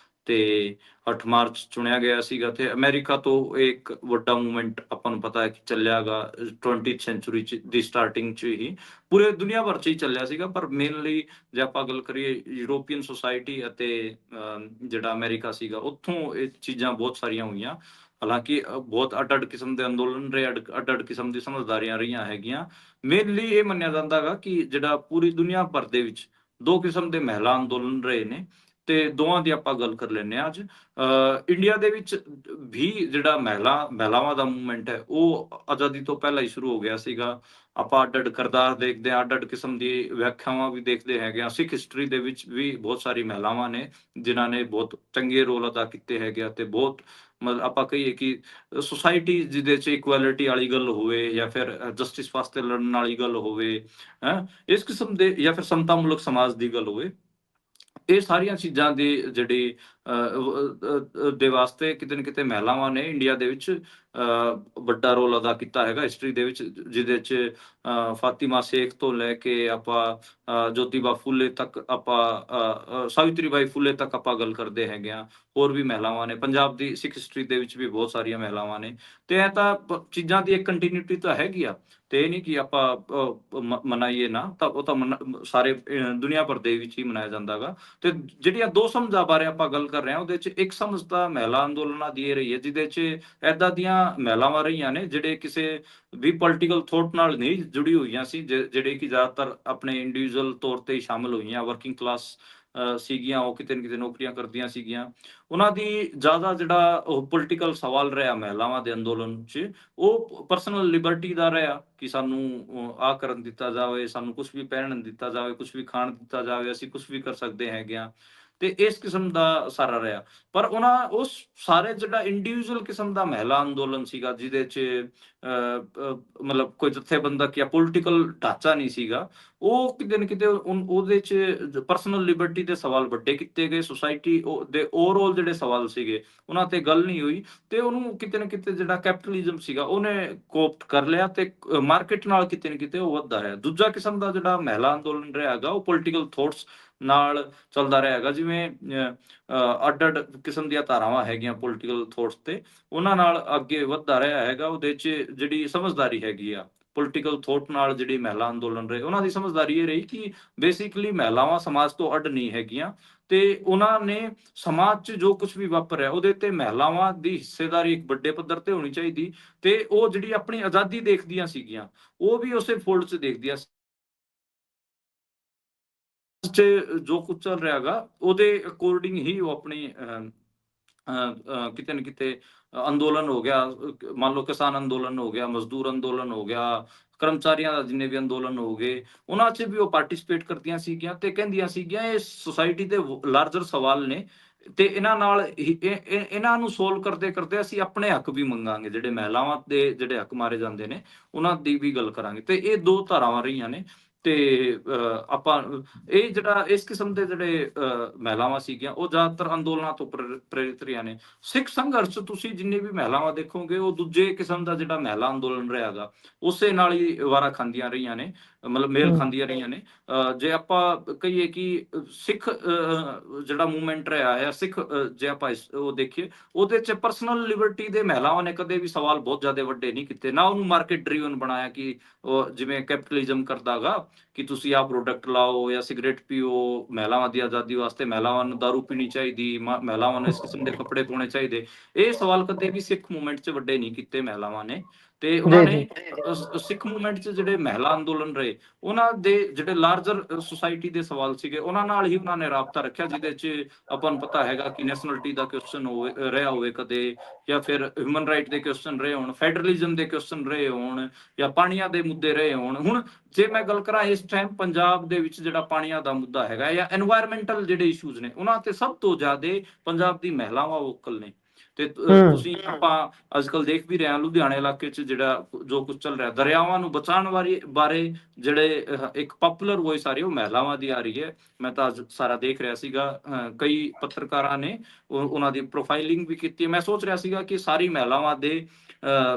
ਤੇ 8 ਮਾਰਚ ਚੁਣਿਆ ਗਿਆ ਸੀਗਾ ਤੇ ਅਮਰੀਕਾ ਤੋਂ ਇੱਕ ਵੱਡਾ ਮੂਵਮੈਂਟ ਆਪਾਂ ਨੂੰ ਪਤਾ ਹੈ ਕਿ ਚੱਲਿਆ ਗਾ 20th ਸੈਂਚੁਰੀ ਦੀ ਸਟਾਰਟਿੰਗ 'ਚ ਹੀ ਪੂਰੇ ਦੁਨੀਆ ਭਰ 'ਚ ਹੀ ਚੱਲਿਆ ਸੀਗਾ। ਪਰ ਮੇਨਲੀ ਜੇ ਆਪਾਂ ਗੱਲ ਕਰੀਏ ਯੂਰੋਪੀਅਨ ਸੁਸਾਇਟੀ ਅਤੇ ਜਿਹੜਾ ਅਮਰੀਕਾ ਸੀਗਾ, ਉੱਥੋਂ ਇਹ ਚੀਜ਼ਾਂ ਬਹੁਤ ਸਾਰੀਆਂ ਹੋਈਆਂ। ਹਾਲਾਂਕਿ ਬਹੁਤ ਅੱਡ-ਅੱਡ ਕਿਸਮ ਦੇ ਅੰਦੋਲਨ ਰਹੇ, ਅੱਡ-ਅੱਡ ਕਿਸਮ ਦੀ ਸਮਝਦਾਰੀਆਂ ਰਹੀਆਂ ਹੈਗੀਆਂ। ਮੇਨਲੀ ਇਹ ਮੰਨਿਆ ਜਾਂਦਾ ਗਾ ਕਿ ਜਿਹੜਾ ਪੂਰੀ ਦੁਨੀਆ ਭਰ ਦੇ ਵਿੱਚ 2 ਕਿਸਮ ਦੇ ਮਹਿਲਾ ਅੰਦੋਲਨ ਰਹੇ ਨੇ ਤੇ ਦੋਵਾਂ ਦੀ ਆਪਾਂ ਗੱਲ ਕਰ ਲੈਂਦੇ ਹਾਂ ਅੱਜ। ਇੰਡੀਆ ਦੇ ਵਿੱਚ ਵੀ ਜਿਹੜਾ ਮਹਿਲਾਵਾਂ ਦਾ ਮੂਵਮੈਂਟ ਹੈ ਉਹ ਆਜ਼ਾਦੀ ਤੋਂ ਪਹਿਲਾਂ ਹੀ ਸ਼ੁਰੂ ਹੋ ਗਿਆ ਸੀਗਾ। ਆਪਾਂ ਅੱਡ-ਅੱਡ ਕਿਰਦਾਰ ਦੇਖਦੇ ਹਾਂ, ਅੱਡ-ਅੱਡ ਕਿਸਮ ਦੀ ਵਿਆਖਿਆਵਾਂ ਵੀ ਦੇਖਦੇ ਹੈਗੇ ਆ। ਸਿੱਖ ਹਿਸਟਰੀ ਦੇ ਵਿੱਚ ਵੀ ਬਹੁਤ ਸਾਰੀ ਮਹਿਲਾਵਾਂ ਨੇ ਜਿਨ੍ਹਾਂ ਨੇ ਬਹੁਤ ਚੰਗੇ ਰੋਲ ਅਦਾ ਕੀਤੇ ਹੈਗੇ ਆ ਤੇ ਬਹੁਤ ਮਤਲਬ ਆਪਾਂ ਕਹੀਏ ਕਿ ਸੁਸਾਇਟੀ ਜਿਹਦੇ 'ਚ ਇਕੁਐਲਿਟੀ ਵਾਲੀ ਗੱਲ ਹੋਵੇ ਜਾਂ ਫਿਰ ਜਸਟਿਸ ਵਾਸਤੇ ਲੜਨ ਵਾਲੀ ਗੱਲ ਹੋਵੇ, ਇਸ ਕਿਸਮ ਦੇ, ਜਾਂ ਫਿਰ ਸਮਤਾਮੂਲਕ ਸਮਾਜ ਦੀ ਗੱਲ ਹੋਵੇ, ਇਹ ਸਾਰੀਆਂ ਚੀਜ਼ਾਂ ਦੀ ਜਿਹੜੀ ਦੇ ਵਾਸਤੇ ਕਿਤੇ ਨਾ ਕਿਤੇ ਮਹਿਲਾਵਾਂ ਨੇ ਇੰਡੀਆ ਦੇ ਵਿੱਚ ਵੱਡਾ ਰੋਲ ਅਦਾ ਕੀਤਾ ਹੈਗਾ ਹਿਸਟਰੀ ਦੇ ਵਿੱਚ, ਜਿਹਦੇ 'ਚ ਫਾਤਿਮਾ ਸ਼ੇਖ ਤੋਂ ਲੈ ਕੇ ਆਪਾਂ ਜੋਤੀਬਾ ਫੂਲੇ ਤੱਕ, ਆਪਾਂ ਸਾਵਿਤਰੀ ਬਾਈ ਫੂਲੇ ਤੱਕ ਆਪਾਂ ਗੱਲ ਕਰਦੇ ਹੈਗੇ ਆ। ਹੋਰ ਵੀ ਮਹਿਲਾਵਾਂ ਨੇ ਪੰਜਾਬ ਦੀ ਸਿੱਖ ਹਿਸਟਰੀ ਦੇ ਵਿੱਚ ਵੀ ਬਹੁਤ ਸਾਰੀਆਂ ਮਹਿਲਾਵਾਂ ਨੇ ਤੇ ਇਹ ਤਾਂ ਚੀਜ਼ਾਂ ਦੀ ਇੱਕ ਕੰਟੀਨਿਊਟੀ ਤਾਂ ਹੈਗੀ ਆ। ਤੇ ਇਹ ਨਹੀਂ ਕਿ ਆਪਾਂ ਮਨਾਈਏ ਨਾ, ਤਾਂ ਉਹ ਤਾਂ ਸਾਰੇ ਦੁਨੀਆ ਭਰ ਦੇ ਵਿੱਚ ਹੀ ਮਨਾਇਆ ਜਾਂਦਾ ਗਾ। ਤੇ ਜਿਹੜੀਆਂ 2 ਸਮਝਾਂ ਬਾਰੇ ਆਪਾਂ ਗੱਲ ਕਰ ਰਹੇ ਹਾਂ ਉਹਦੇ 'ਚ ਇੱਕ ਸਮਝ ਤਾਂ ਮਹਿਲਾ ਅੰਦੋਲਨਾਂ ਦੀ ਇਹ ਰਹੀ ਹੈ ਜਿਹਦੇ 'ਚ ਏਦਾਂ ਦੀਆਂ ਮਹਿਲਾਵਾਂ ਰਹੀਆਂ ਨੇ ਜਿਹੜੇ ਕਿਸੇ ਵੀ ਪੋਲੀਟੀਕਲ ਥੋਟ ਨਾਲ ਨਹੀਂ ਜੁੜੀ ਹੋਈਆਂ ਸੀ, ਜਿਹੜੇ ਕਿ ਜ਼ਿਆਦਾਤਰ ਆਪਣੇ ਇੰਡੀਵਿਜੂਅਲ ਤੌਰ ਤੇ ਹੀ ਸ਼ਾਮਲ ਹੋਈਆਂ, ਵਰਕਿੰਗ ਕਲਾਸ ਸੀਗੀਆਂ, ਉਹ ਕਿਤੇ ਨਾ ਕਿਤੇ ਨੌਕਰੀਆਂ ਕਰਦੀਆਂ ਸੀਗੀਆਂ। ਉਹਨਾਂ ਦੀ ਜ਼ਿਆਦਾ ਜਿਹੜਾ ਉਹ ਪੋਲੀਟੀਕਲ ਸਵਾਲ ਰਿਹਾ ਮਹਿਲਾਵਾਂ ਦੇ ਅੰਦੋਲਨ 'ਚ, ਉਹ ਪਰਸਨਲ ਲਿਬਰਟੀ ਦਾ ਰਿਹਾ ਕਿ ਸਾਨੂੰ ਆਹ ਕਰਨ ਦਿੱਤਾ ਜਾਵੇ, ਸਾਨੂੰ ਕੁਛ ਵੀ ਪਹਿਨਣ ਦਿੱਤਾ ਜਾਵੇ, ਕੁਛ ਵੀ ਖਾਣ ਦਿੱਤਾ ਜਾਵੇ, ਅਸੀਂ ਕੁਛ ਵੀ ਕਰ ਸਕਦੇ ਹੈਗੇ ਆ। ਤੇ ਇਸ ਕਿਸਮ ਦਾ ਸਾਰਾ ਰਿਹਾ। ਪਰ ਉਸ ਸਾਰੇ ਜਿਹੜਾ ਇੰਡੀਵਿਜੂਅਲ ਕਿਸਮ ਦਾ ਮਹਿਲਾ ਅੰਦੋਲਨ ਸੀਗਾ ਜਿਹਦੇ 'ਚ ਮਤਲਬ ਕੋਈ ਜਥੇਬੰਦਕ ਜਾਂ ਪੋਲੀਟੀਕਲ ਢਾਂਚਾ ਨਹੀਂ ਸੀਗਾ, ਉਹ ਕਿਤੇ ਨਾ ਕਿਤੇ ਉਹਦੇ 'ਚ ਪਰਸਨਲ ਲਿਬਰਟੀ ਦੇ ਸਵਾਲ ਵੱਡੇ ਕੀਤੇ ਗਏ। ਸੁਸਾਇਟੀ ਦੇ ਓਵਰਆਲ ਜਿਹੜੇ ਸਵਾਲ ਸੀਗੇ ਉਹਨਾਂ ਤੇ ਗੱਲ ਨਹੀਂ ਹੋਈ ਤੇ ਉਹਨੂੰ ਕਿਤੇ ਨਾ ਕਿਤੇ ਜਿਹੜਾ ਕੈਪੀਟਲਿਜ਼ਮ ਸੀਗਾ ਉਹਨੇ ਕੋਪਟ ਕਰ ਲਿਆ ਤੇ ਮਾਰਕੀਟ ਨਾਲ ਕਿਤੇ ਨਾ ਕਿਤੇ ਉਹ ਵੱਧਦਾ ਹੈ। ਦੂਜਾ ਕਿਸਮ ਦਾ ਜਿਹੜਾ ਮਹਿਲਾ ਅੰਦੋਲਨ ਰਿਹਾ ਹੈਗਾ ਉਹ ਪੋਲੀਟੀਕਲ ਥੋਟਸ ਨਾਲ ਚੱਲਦਾ ਰਿਹਾ ਹੈਗਾ, ਜਿਵੇਂ ਅੱਡ-ਅੱਡ ਕਿਸਮ ਦੀਆਂ ਧਾਰਾਵਾਂ ਹੈਗੀਆਂ ਪੋਲੀਟੀਕਲ ਥੋਟਸ ਤੇ, ਉਹਨਾਂ ਨਾਲ ਅੱਗੇ ਵੱਧਦਾ ਰਿਹਾ ਹੈਗਾ। ਉਹਦੇ 'ਚ ਜਿਹੜੀ ਸਮਝਦਾਰੀ ਹੈਗੀ ਆ ਪੋਲੀਟੀਕਲ ਥੋਟ ਨਾਲ, ਜਿਹੜੀ ਮਹਿਲਾ ਅੰਦੋਲਨ ਰਹੇ ਉਹਨਾਂ ਦੀ ਸਮਝਦਾਰੀ ਇਹ ਰਹੀ ਕਿ ਬੇਸਿਕਲੀ ਮਹਿਲਾਵਾਂ ਸਮਾਜ ਤੋਂ ਅੱਡ ਨਹੀਂ ਹੈਗੀਆਂ ਤੇ ਉਹਨਾਂ ਨੇ ਸਮਾਜ 'ਚ ਜੋ ਕੁਝ ਵੀ ਵਾਪਰ ਰਿਹਾ ਉਹਦੇ ਤੇ ਮਹਿਲਾਵਾਂ ਦੀ ਹਿੱਸੇਦਾਰੀ ਇੱਕ ਵੱਡੇ ਪੱਧਰ ਤੇ ਹੋਣੀ ਚਾਹੀਦੀ, ਤੇ ਉਹ ਜਿਹੜੀ ਆਪਣੀ ਆਜ਼ਾਦੀ ਦੇਖਦੀਆਂ ਸੀਗੀਆਂ ਉਹ ਵੀ ਉਸੇ ਫੋਲਡ 'ਚ ਦੇਖਦੀਆਂ ਸੀ। 'ਚ ਜੋ ਕੁਝ ਚੱਲ ਰਿਹਾ ਹੈਗਾ ਉਹਦੇ ਅਕੋਰਡਿੰਗ ਹੀ ਉਹ ਆਪਣੀ ਕਿਤੇ ਨਾ ਕਿਤੇ ਅੰਦੋਲਨ ਹੋ ਗਿਆ, ਮੰਨ ਲਓ ਕਿਸਾਨ ਅੰਦੋਲਨ ਹੋ ਗਿਆ, ਮਜ਼ਦੂਰ ਅੰਦੋਲਨ ਹੋ ਗਿਆ, ਕਰਮਚਾਰੀਆਂ ਦਾ ਜਿੰਨੇ ਵੀ ਅੰਦੋਲਨ ਹੋ ਗਏ, ਉਹਨਾਂ 'ਚ ਵੀ ਉਹ ਪਾਰਟਿਸਿਪੇਟ ਕਰਦੀਆਂ ਸੀਗੀਆਂ ਤੇ ਕਹਿੰਦੀਆਂ ਸੀਗੀਆਂ ਇਹ ਸੁਸਾਇਟੀ ਦੇ ਲਾਰਜਰ ਸਵਾਲ ਨੇ, ਤੇ ਇਹਨਾਂ ਨਾਲ ਇਹਨਾਂ ਨੂੰ ਸੋਲਵ ਕਰਦੇ ਕਰਦੇ ਅਸੀਂ ਆਪਣੇ ਹੱਕ ਵੀ ਮੰਗਾਂਗੇ, ਜਿਹੜੇ ਮਹਿਲਾਵਾਂ ਦੇ ਜਿਹੜੇ ਹੱਕ ਮਾਰੇ ਜਾਂਦੇ ਨੇ ਉਹਨਾਂ ਦੀ ਵੀ ਗੱਲ ਕਰਾਂਗੇ। ਤੇ ਇਹ ਦੋ ਧਾਰਾਵਾਂ ਰਹੀਆਂ ਨੇ। ਤੇ ਆਪਾਂ ਇਹ ਜਿਹੜਾ ਇਸ ਕਿਸਮ ਦੇ ਜਿਹੜੇ ਮਹਿਲਾਵਾਂ ਸੀਗੀਆਂ ਉਹ ਜ਼ਿਆਦਾਤਰ ਅੰਦੋਲਨਾਂ ਤੋਂ ਪ੍ਰੇਰਿਤ ਰਹੀਆਂ ਨੇ। ਸਿੱਖ ਸੰਘਰਸ਼ ਤੁਸੀਂ ਜਿੰਨੇ ਵੀ ਮਹਿਲਾਵਾਂ ਦੇਖੋਗੇ ਉਹ ਦੂਜੇ ਕਿਸਮ ਦਾ ਜਿਹੜਾ ਮਹਿਲਾ ਅੰਦੋਲਨ ਰਿਹਾ ਗਾ ਉਸੇ ਨਾਲ ਹੀ ਵਾਰਾ ਖਾਂਦੀਆਂ ਰਹੀਆਂ ਨੇ, ਮਤਲਬ ਮੇਲ ਖਾਂਦੀਆਂ ਰਹੀਆਂ ਨੇ। ਜੇ ਆਪਾਂ ਕਹੀਏ ਕਿ ਸਿੱਖ ਜਿਹੜਾ ਮੂਵਮੈਂਟ ਰਿਹਾ ਹੈ, ਸਿੱਖ ਜੇ ਆਪਾਂ ਉਹ ਦੇਖੀਏ ਉਹਦੇ 'ਚ ਪਰਸਨਲ ਲਿਬਰਟੀ ਦੇ ਮਹਿਲਾਵਾਂ ਨੇ ਕਦੇ ਵੀ ਸਵਾਲ ਬਹੁਤ ਜ਼ਿਆਦਾ ਵੱਡੇ ਨਹੀਂ ਕੀਤੇ, ਨਾ ਉਹਨੂੰ ਮਾਰਕੀਟ ਡਰਿਵਨ ਬਣਾਇਆ ਕਿ ਉਹ ਜਿਵੇਂ ਕੈਪੀਟਲਿਜ਼ਮ ਕਰਦਾਗਾ ਕਿ ਤੁਸੀਂ ਆਹ ਪ੍ਰੋਡਕਟ ਲਾਓ ਜਾਂ ਸਿਗਰਟ ਪੀਓ, ਮਹਿਲਾਵਾਂ ਦੀ ਆਜ਼ਾਦੀ ਵਾਸਤੇ ਮਹਿਲਾਵਾਂ ਨੂੰ ਦਾਰੂ ਪੀਣੀ ਚਾਹੀਦੀ, ਮਹਿਲਾਵਾਂ ਨੂੰ ਇਸ ਕਿਸਮ ਦੇ ਕੱਪੜੇ ਪਾਉਣੇ ਚਾਹੀਦੇ। ਇਹ ਸਵਾਲ ਕਦੇ ਵੀ ਸਿੱਖ ਮੂਵਮੈਂਟ 'ਚ ਵੱਡੇ ਨਹੀਂ ਕੀਤੇ ਮਹਿਲਾਵਾਂ ਨੇ। ਤੇ ਉਹਨਾਂ ਨੇ ਸਿੱਖ ਮੂਵਮੈਂਟ 'ਚ ਜਿਹੜੇ ਮਹਿਲਾ ਅੰਦੋਲਨ ਰਹੇ ਉਹਨਾਂ ਦੇ ਜਿਹੜੇ ਲਾਰਜਰ ਸੁਸਾਇਟੀ ਦੇ ਸਵਾਲ ਸੀਗੇ ਉਹਨਾਂ ਨਾਲ ਹੀ ਉਹਨਾਂ ਨੇ ਰਾਬਤਾ ਰੱਖਿਆ, ਜਿਹਦੇ 'ਚ ਆਪਾਂ ਨੂੰ ਪਤਾ ਹੈਗਾ ਕਿ ਨੈਸ਼ਨਲਿਟੀ ਦਾ ਕੁਐਸਚਨ ਰਿਹਾ ਹੋਵੇ ਕਦੇ, ਜਾਂ ਫਿਰ ਹਿਊਮਨ ਰਾਈਟ ਦੇ ਕੁਐਸਚਨ ਰਹੇ ਹੋਣ, ਫੈਡਰਲਿਜ਼ਮ ਦੇ ਕੁਐਸਚਨ ਰਹੇ ਹੋਣ, ਜਾਂ ਪਾਣੀਆਂ ਦੇ ਮੁੱਦੇ ਰਹੇ ਹੋਣ। ਹੁਣ ਜੇ ਮੈਂ ਗੱਲ ਕਰਾਂ ਇਸ ਟਾਈਮ ਪੰਜਾਬ ਦੇ ਵਿੱਚ ਜਿਹੜਾ ਪਾਣੀਆਂ ਦਾ ਮੁੱਦਾ ਹੈਗਾ ਜਾਂ এনवायरमेंटल ਜਿਹੜੇ ਇਸ਼ੂਜ਼ ਨੇ ਉਹਨਾਂ ਤੇ ਸਭ ਤੋਂ ਜ਼ਿਆਦਾ ਪੰਜਾਬ ਦੀ ਮਹਿਲਾਵਾਂ ਵੋਕਲ ਨੇ। ਤੇ ਤੁਸੀਂ ਆਪਾਂ ਅੱਜਕੱਲ ਦੇਖ ਵੀ ਰਹੇ ਹਾਂ ਲੁਧਿਆਣਾ ਇਲਾਕੇ 'ਚ ਜਿਹੜਾ ਜੋ ਕੁਝ ਚੱਲ ਰਿਹਾ, ਦਰਿਆਵਾਂ ਨੂੰ ਬਚਾਉਣ ਬਾਰੇ ਜਿਹੜੇ ਇੱਕ ਪਪੂਲਰ ਵੌਇਸ ਆ ਰਹੀ ਉਹ ਮਹਿਲਾਵਾਂ ਦੀ ਆ ਰਹੀ ਹੈ। ਮੈਂ ਤਾਂ ਅੱਜ ਸਾਰਾ ਦੇਖ ਰਿਹਾ ਸੀਗਾ, ਕਈ ਪੱਤਰਕਾਰਾਂ ਨੇ ਉਹਨਾਂ ਦੀ ਪ੍ਰੋਫਾਈਲਿੰਗ ਵੀ ਕੀਤੀ। ਮੈਂ ਸੋਚ ਰਿਹਾ ਸੀਗਾ ਕਿ ਸਾਰੀ ਮਹਿਲਾਵਾਂ ਦੇ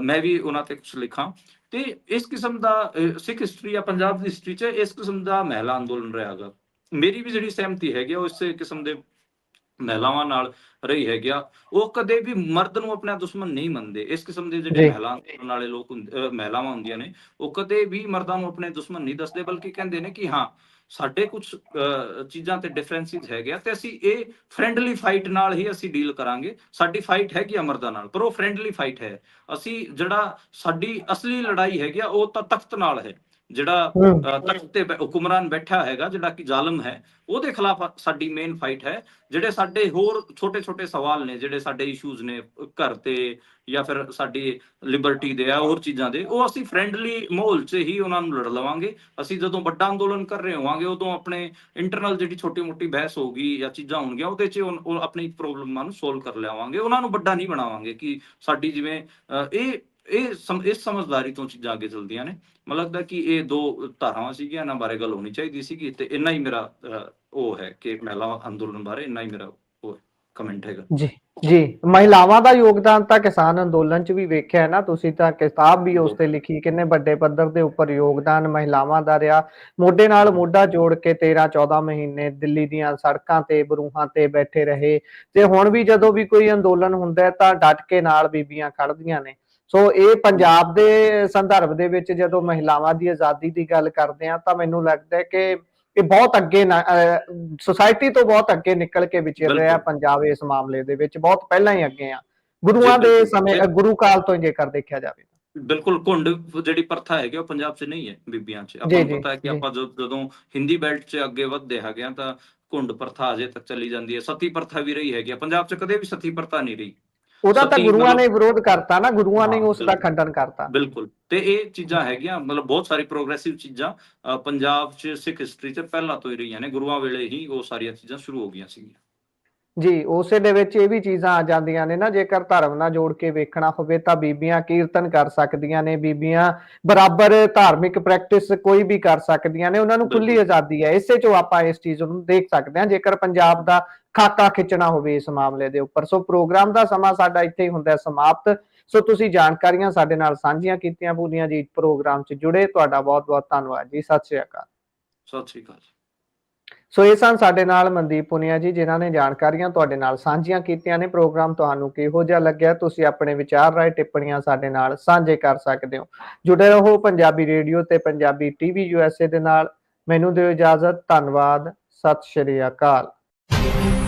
ਮੈਂ ਵੀ ਉਹਨਾਂ ਤੇ ਕੁਝ ਲਿਖਾਂ। ਤੇ ਇਸ ਕਿਸਮ ਦਾ ਸਿੱਖ ਹਿਸਟਰੀ ਜਾਂ ਪੰਜਾਬ ਦੀ ਹਿਸਟਰੀ 'ਚ ਇਸ ਕਿਸਮ ਦਾ ਮਹਿਲਾ ਅੰਦੋਲਨ ਰਿਹਾ ਗਾ। ਮੇਰੀ ਵੀ ਜਿਹੜੀ ਸਹਿਮਤੀ ਹੈਗੀ ਉਹ ਇਸੇ ਕਿਸਮ ਦੇ ਮਹਿਲਾਵਾਂ ਨਾਲ ਰਹੀ ਹੈਗੀ ਆ। ਉਹ ਕਦੇ ਵੀ ਮਰਦ ਨੂੰ ਆਪਣਾ ਦੁਸ਼ਮਣ ਨਹੀਂ ਮੰਨਦੇ। ਇਸ ਕਿਸਮ ਦੇ ਜਿਹੜੇ ਮਹਿਲਾ ਅੰਦੋਲਨ ਵਾਲੇ ਲੋਕ ਮਹਿਲਾਵਾਂ ਹੁੰਦੀਆਂ ਨੇ ਉਹ ਕਦੇ ਵੀ ਮਰਦਾਂ ਨੂੰ ਆਪਣੇ ਦੁਸ਼ਮਣ ਨਹੀਂ ਦੱਸਦੇ, ਬਲਕਿ ਕਹਿੰਦੇ ਨੇ ਕਿ ਹਾਂ ਸਾਡੇ ਕੁਝ ਚੀਜ਼ਾਂ ਤੇ ਡਿਫਰੈਂਸਿਸ ਹੈਗੇ ਆ ਤੇ ਅਸੀਂ ਇਹ ਫਰੈਂਡਲੀ ਫਾਈਟ ਨਾਲ ਹੀ ਅਸੀਂ ਡੀਲ ਕਰਾਂਗੇ। ਸਾਡੀ ਫਾਈਟ ਹੈਗੀ ਆ ਮਰਦਾਂ ਨਾਲ, ਪਰ ਉਹ ਫਰੈਂਡਲੀ ਫਾਈਟ ਹੈ। ਅਸੀਂ ਜਿਹੜਾ ਸਾਡੀ ਅਸਲੀ ਲੜਾਈ ਹੈਗੀ ਆ ਉਹ ਤਾਂ ਤਖਤ ਨਾਲ ਹੈ, ਜਿਹੜਾ ਤਖਤ ਤੇ ਹੁਕਮਰਾਨ ਬੈਠਾ ਹੈਗਾ ਜਿਹੜਾ ਕਿ ਜ਼ਾਲਮ ਹੈ ਉਹਦੇ ਖਿਲਾਫ ਸਾਡੀ ਮੇਨ ਫਾਈਟ ਹੈ। ਜਿਹੜੇ ਸਾਡੇ ਹੋਰ ਛੋਟੇ ਛੋਟੇ ਸਵਾਲ ਨੇ, ਜਿਹੜੇ ਸਾਡੇ ਇਸ਼ੂਜ਼ ਨੇ ਘਰ ਤੇ ਜਾਂ ਫਿਰ ਸਾਡੀ ਲਿਬਰਟੀ ਦੇ ਆ ਹੋਰ ਚੀਜ਼ਾਂ ਦੇ, ਉਹ ਅਸੀਂ ਫਰੈਂਡਲੀ ਮਾਹੌਲ 'ਚ ਹੀ ਉਹਨਾਂ ਨੂੰ ਲੜ ਲਵਾਂਗੇ। ਅਸੀਂ ਜਦੋਂ ਵੱਡਾ ਅੰਦੋਲਨ ਕਰ ਰਹੇ ਹੋਵਾਂਗੇ ਉਦੋਂ ਆਪਣੇ ਇੰਟਰਨਲ ਜਿਹੜੀ ਛੋਟੀ ਮੋਟੀ ਬਹਿਸ ਹੋਊਗੀ ਜਾਂ ਚੀਜ਼ਾਂ ਹੋਣਗੀਆਂ ਉਹਦੇ 'ਚ ਉਹ ਆਪਣੀ ਪ੍ਰੋਬਲਮਾਂ ਨੂੰ ਸੋਲਵ ਕਰ ਲਿਆਵਾਂਗੇ, ਉਹਨਾਂ ਨੂੰ ਵੱਡਾ ਨਹੀਂ ਬਣਾਵਾਂਗੇ। ਕਿ ਸਾਡੀ ਜਿਵੇਂ ਇਸ ਸਮਝਦਾਰੀ ਤੋਂ ਚੀਜ਼ਾਂ ਅੱਗੇ ਚੱਲਦੀਆਂ ਨੇ। ਮੈਨੂੰ ਲੱਗਦਾ ਕਿ ਇਹ ਦੋ ਧਾਰਾਵਾਂ ਸੀਗੀਆਂ, ਇਹਨਾਂ ਬਾਰੇ ਗੱਲ ਹੋਣੀ ਚਾਹੀਦੀ ਸੀਗੀ। ਤੇ ਇੰਨਾ ਹੀ ਮੇਰਾ ਉਹ ਹੈ ਕਿ ਮਹਿਲਾ ਅੰਦੋਲਨ ਬਾਰੇ ਇੰਨਾ ਹੀ ਮੇਰਾ ਉਹ ਕਮੈਂਟ ਹੈਗਾ। ਜੀ ਮਹਿਲਾਵਾਂ ਦਾ ਯੋਗਦਾਨ ਤਾਂ ਕਿਸਾਨ ਅੰਦੋਲਨ 'ਚ ਵੀ ਵੇਖਿਆ ਨਾ ਤੁਸੀਂ, ਤਾਂ ਕਿਤਾਬ ਵੀ ਉਸ ਤੇ ਲਿਖੀ, ਕਿੰਨੇ ਵੱਡੇ ਪੱਧਰ ਦੇ ਉੱਪਰ ਯੋਗਦਾਨ ਮਹਿਲਾਵਾਂ ਦਾ ਰਿਹਾ। ਮੋਢੇ ਨਾਲ ਮੋਢਾ ਜੋੜ ਕੇ 13-14 ਮਹੀਨੇ ਦਿੱਲੀ ਦੀਆਂ ਸੜਕਾਂ ਤੇ ਬਰੂਹਾਂ ਤੇ ਬੈਠੇ ਰਹੇ, ਤੇ ਹੁਣ ਵੀ ਜਦੋਂ ਵੀ ਕੋਈ ਅੰਦੋਲਨ ਹੁੰਦਾ ਤਾਂ ਡਟ ਕੇ ਨਾਲ ਬੀਬੀਆਂ ਖੜਦੀਆਂ ਨੇ। ਸੋ ਇਹ ਪੰਜਾਬ ਦੇ ਸੰਦਰਭ ਦੇ ਵਿੱਚ ਜਦੋਂ ਮਹਿਲਾਵਾਂ ਦੀ ਆਜ਼ਾਦੀ ਦੀ ਗੱਲ ਕਰਦੇ ਆ ਤਾਂ ਮੈਨੂੰ ਲੱਗਦਾ ਹੈ ਕਿ ਇਹ ਬਹੁਤ ਅੱਗੇ ਸੁਸਾਇਟੀ ਤੋਂ ਬਹੁਤ ਅੱਗੇ ਨਿਕਲ ਕੇ ਵਿਚਰ ਰਿਹਾ ਪੰਜਾਬ ਇਸ ਮਾਮਲੇ ਦੇ ਵਿੱਚ, ਬਹੁਤ ਪਹਿਲਾਂ ਹੀ ਅੱਗੇ ਆ ਗੁਰੂਆਂ ਦੇ ਸਮੇਂ, ਗੁਰੂ ਕਾਲ ਤੋਂ ਜੇਕਰ ਦੇਖਿਆ ਜਾਵੇ। ਬਿਲਕੁਲ ਘੁੰਡ ਜਿਹੜੀ ਪ੍ਰਥਾ ਹੈਗੀ ਉਹ ਪੰਜਾਬ 'ਚ ਨਹੀਂ ਹੈ ਬੀਬੀਆਂ 'ਚ। ਆਪਾਂ ਨੂੰ ਪਤਾ ਹੈ ਕਿ ਆਪਾਂ ਜਦੋਂ ਹਿੰਦੀ ਬੈਲਟ 'ਚ ਅੱਗੇ ਵਧਦੇ ਹੈਗੇ ਆ ਤਾਂ ਘੁੰਡ ਪ੍ਰਥਾ ਅਜੇ ਤੱਕ ਚੱਲੀ ਜਾਂਦੀ ਹੈ। ਸਤੀ ਪ੍ਰਥਾ ਵੀ ਰਹੀ ਹੈਗੀ ਆ ਪੰਜਾਬ 'ਚ, ਕਦੇ ਵੀ ਸਤੀ ਪ੍ਰਥਾ ਨਹੀਂ ਰਹੀ। ਉਹਦਾ ਤਾਂ ਗੁਰੂਆਂ ਨੇ ਵਿਰੋਧ ਕਰਤਾ ਨਾ, ਗੁਰੂਆਂ ਨੇ ਉਸ ਦਾ ਖੰਡਨ ਕਰਤਾ। ਬਿਲਕੁਲ। ਤੇ ਇਹ ਚੀਜ਼ਾਂ ਹੈਗੀਆਂ, ਮਤਲਬ ਬਹੁਤ ਸਾਰੀ ਪ੍ਰੋਗਰੈਸਿਵ ਚੀਜ਼ਾਂ ਪੰਜਾਬ 'ਚ ਸਿੱਖ ਹਿਸਟਰੀ 'ਚ ਪਹਿਲਾਂ ਤੋਂ ਹੀ ਰਹੀਆਂ ਨੇ। ਗੁਰੂਆਂ ਵੇਲੇ ਹੀ ਉਹ ਸਾਰੀਆਂ ਚੀਜ਼ਾਂ ਸ਼ੁਰੂ ਹੋ ਗਈਆਂ ਸੀਗੀਆਂ। ਜੀ ਉਸੇ ਦੇ ਵਿੱਚ ਇਹ ਵੀ ਚੀਜ਼ਾਂ ਆ ਜਾਂਦੀਆਂ ਨੇ ਨਾ, ਜੇਕਰ ਧਰਮ ਨਾਲ ਜੋੜ ਕੇ ਵੇਖਣਾ ਹੋਵੇ ਤਾਂ ਬੀਬੀਆਂ ਕੀਰਤਨ ਕਰ ਸਕਦੀਆਂ ਨੇ, ਬੀਬੀਆਂ ਬਰਾਬਰ ਧਾਰਮਿਕ ਪ੍ਰੈਕਟਿਸ ਕੋਈ ਵੀ ਕਰ ਸਕਦੀਆਂ ਨੇ, ਉਹਨਾਂ ਨੂੰ ਖੁੱਲੀ ਆਜ਼ਾਦੀ ਹੈ। ਇਸੇ ਚੋਂ ਆਪਾਂ ਇਸ ਚੀਜ਼ ਨੂੰ ਦੇਖ ਸਕਦੇ ਹਾਂ ਜੇਕਰ ਪੰਜਾਬ ਦਾ ਖਾਕਾ ਖਿੱਚਣਾ ਹੋਵੇ ਇਸ ਮਾਮਲੇ ਦੇ ਉੱਪਰ। ਸੋ ਪ੍ਰੋਗਰਾਮ ਦਾ ਸਮਾਂ ਸਾਡਾ ਇੱਥੇ ਹੀ ਹੁੰਦਾ ਸਮਾਪਤ। ਸੋ ਤੁਸੀਂ ਜਾਣਕਾਰੀਆਂ ਸਾਡੇ ਨਾਲ ਸਾਂਝੀਆਂ ਕੀਤੀਆਂ ਪੂਨੀਆ ਜੀ, ਪ੍ਰੋਗਰਾਮ 'ਚ ਜੁੜੇ ਤੁਹਾਡਾ ਬਹੁਤ ਬਹੁਤ ਧੰਨਵਾਦ ਜੀ। ਸਤਿ ਸ਼੍ਰੀ ਅਕਾਲ। ਸਤਿ ਸ਼੍ਰੀ ਅਕਾਲ। ਸੋ ਇਹ ਸਨ ਸਾਡੇ ਨਾਲ ਮਨਦੀਪ ਪੁਨੀਆ ਜੀ, ਜਿਨ੍ਹਾਂ ਨੇ ਜਾਣਕਾਰੀਆਂ ਤੁਹਾਡੇ ਨਾਲ ਸਾਂਝੀਆਂ ਕੀਤੀਆਂ ਨੇ। ਪ੍ਰੋਗਰਾਮ ਤੁਹਾਨੂੰ ਕਿਹੋ ਜਿਹਾ ਲੱਗਿਆ, ਤੁਸੀਂ ਆਪਣੇ ਵਿਚਾਰ ਰਾਏ ਟਿੱਪਣੀਆਂ ਸਾਡੇ ਨਾਲ ਸਾਂਝੇ ਕਰ ਸਕਦੇ ਹੋ। ਜੁੜੇ ਰਹੋ ਪੰਜਾਬੀ ਰੇਡੀਓ ਤੇ ਪੰਜਾਬੀ TV USA ਦੇ ਨਾਲ। ਮੈਨੂੰ ਦਿਓ ਇਜਾਜ਼ਤ। ਧੰਨਵਾਦ। ਸਤਿ ਸ਼੍ਰੀ ਅਕਾਲ। ਜੀ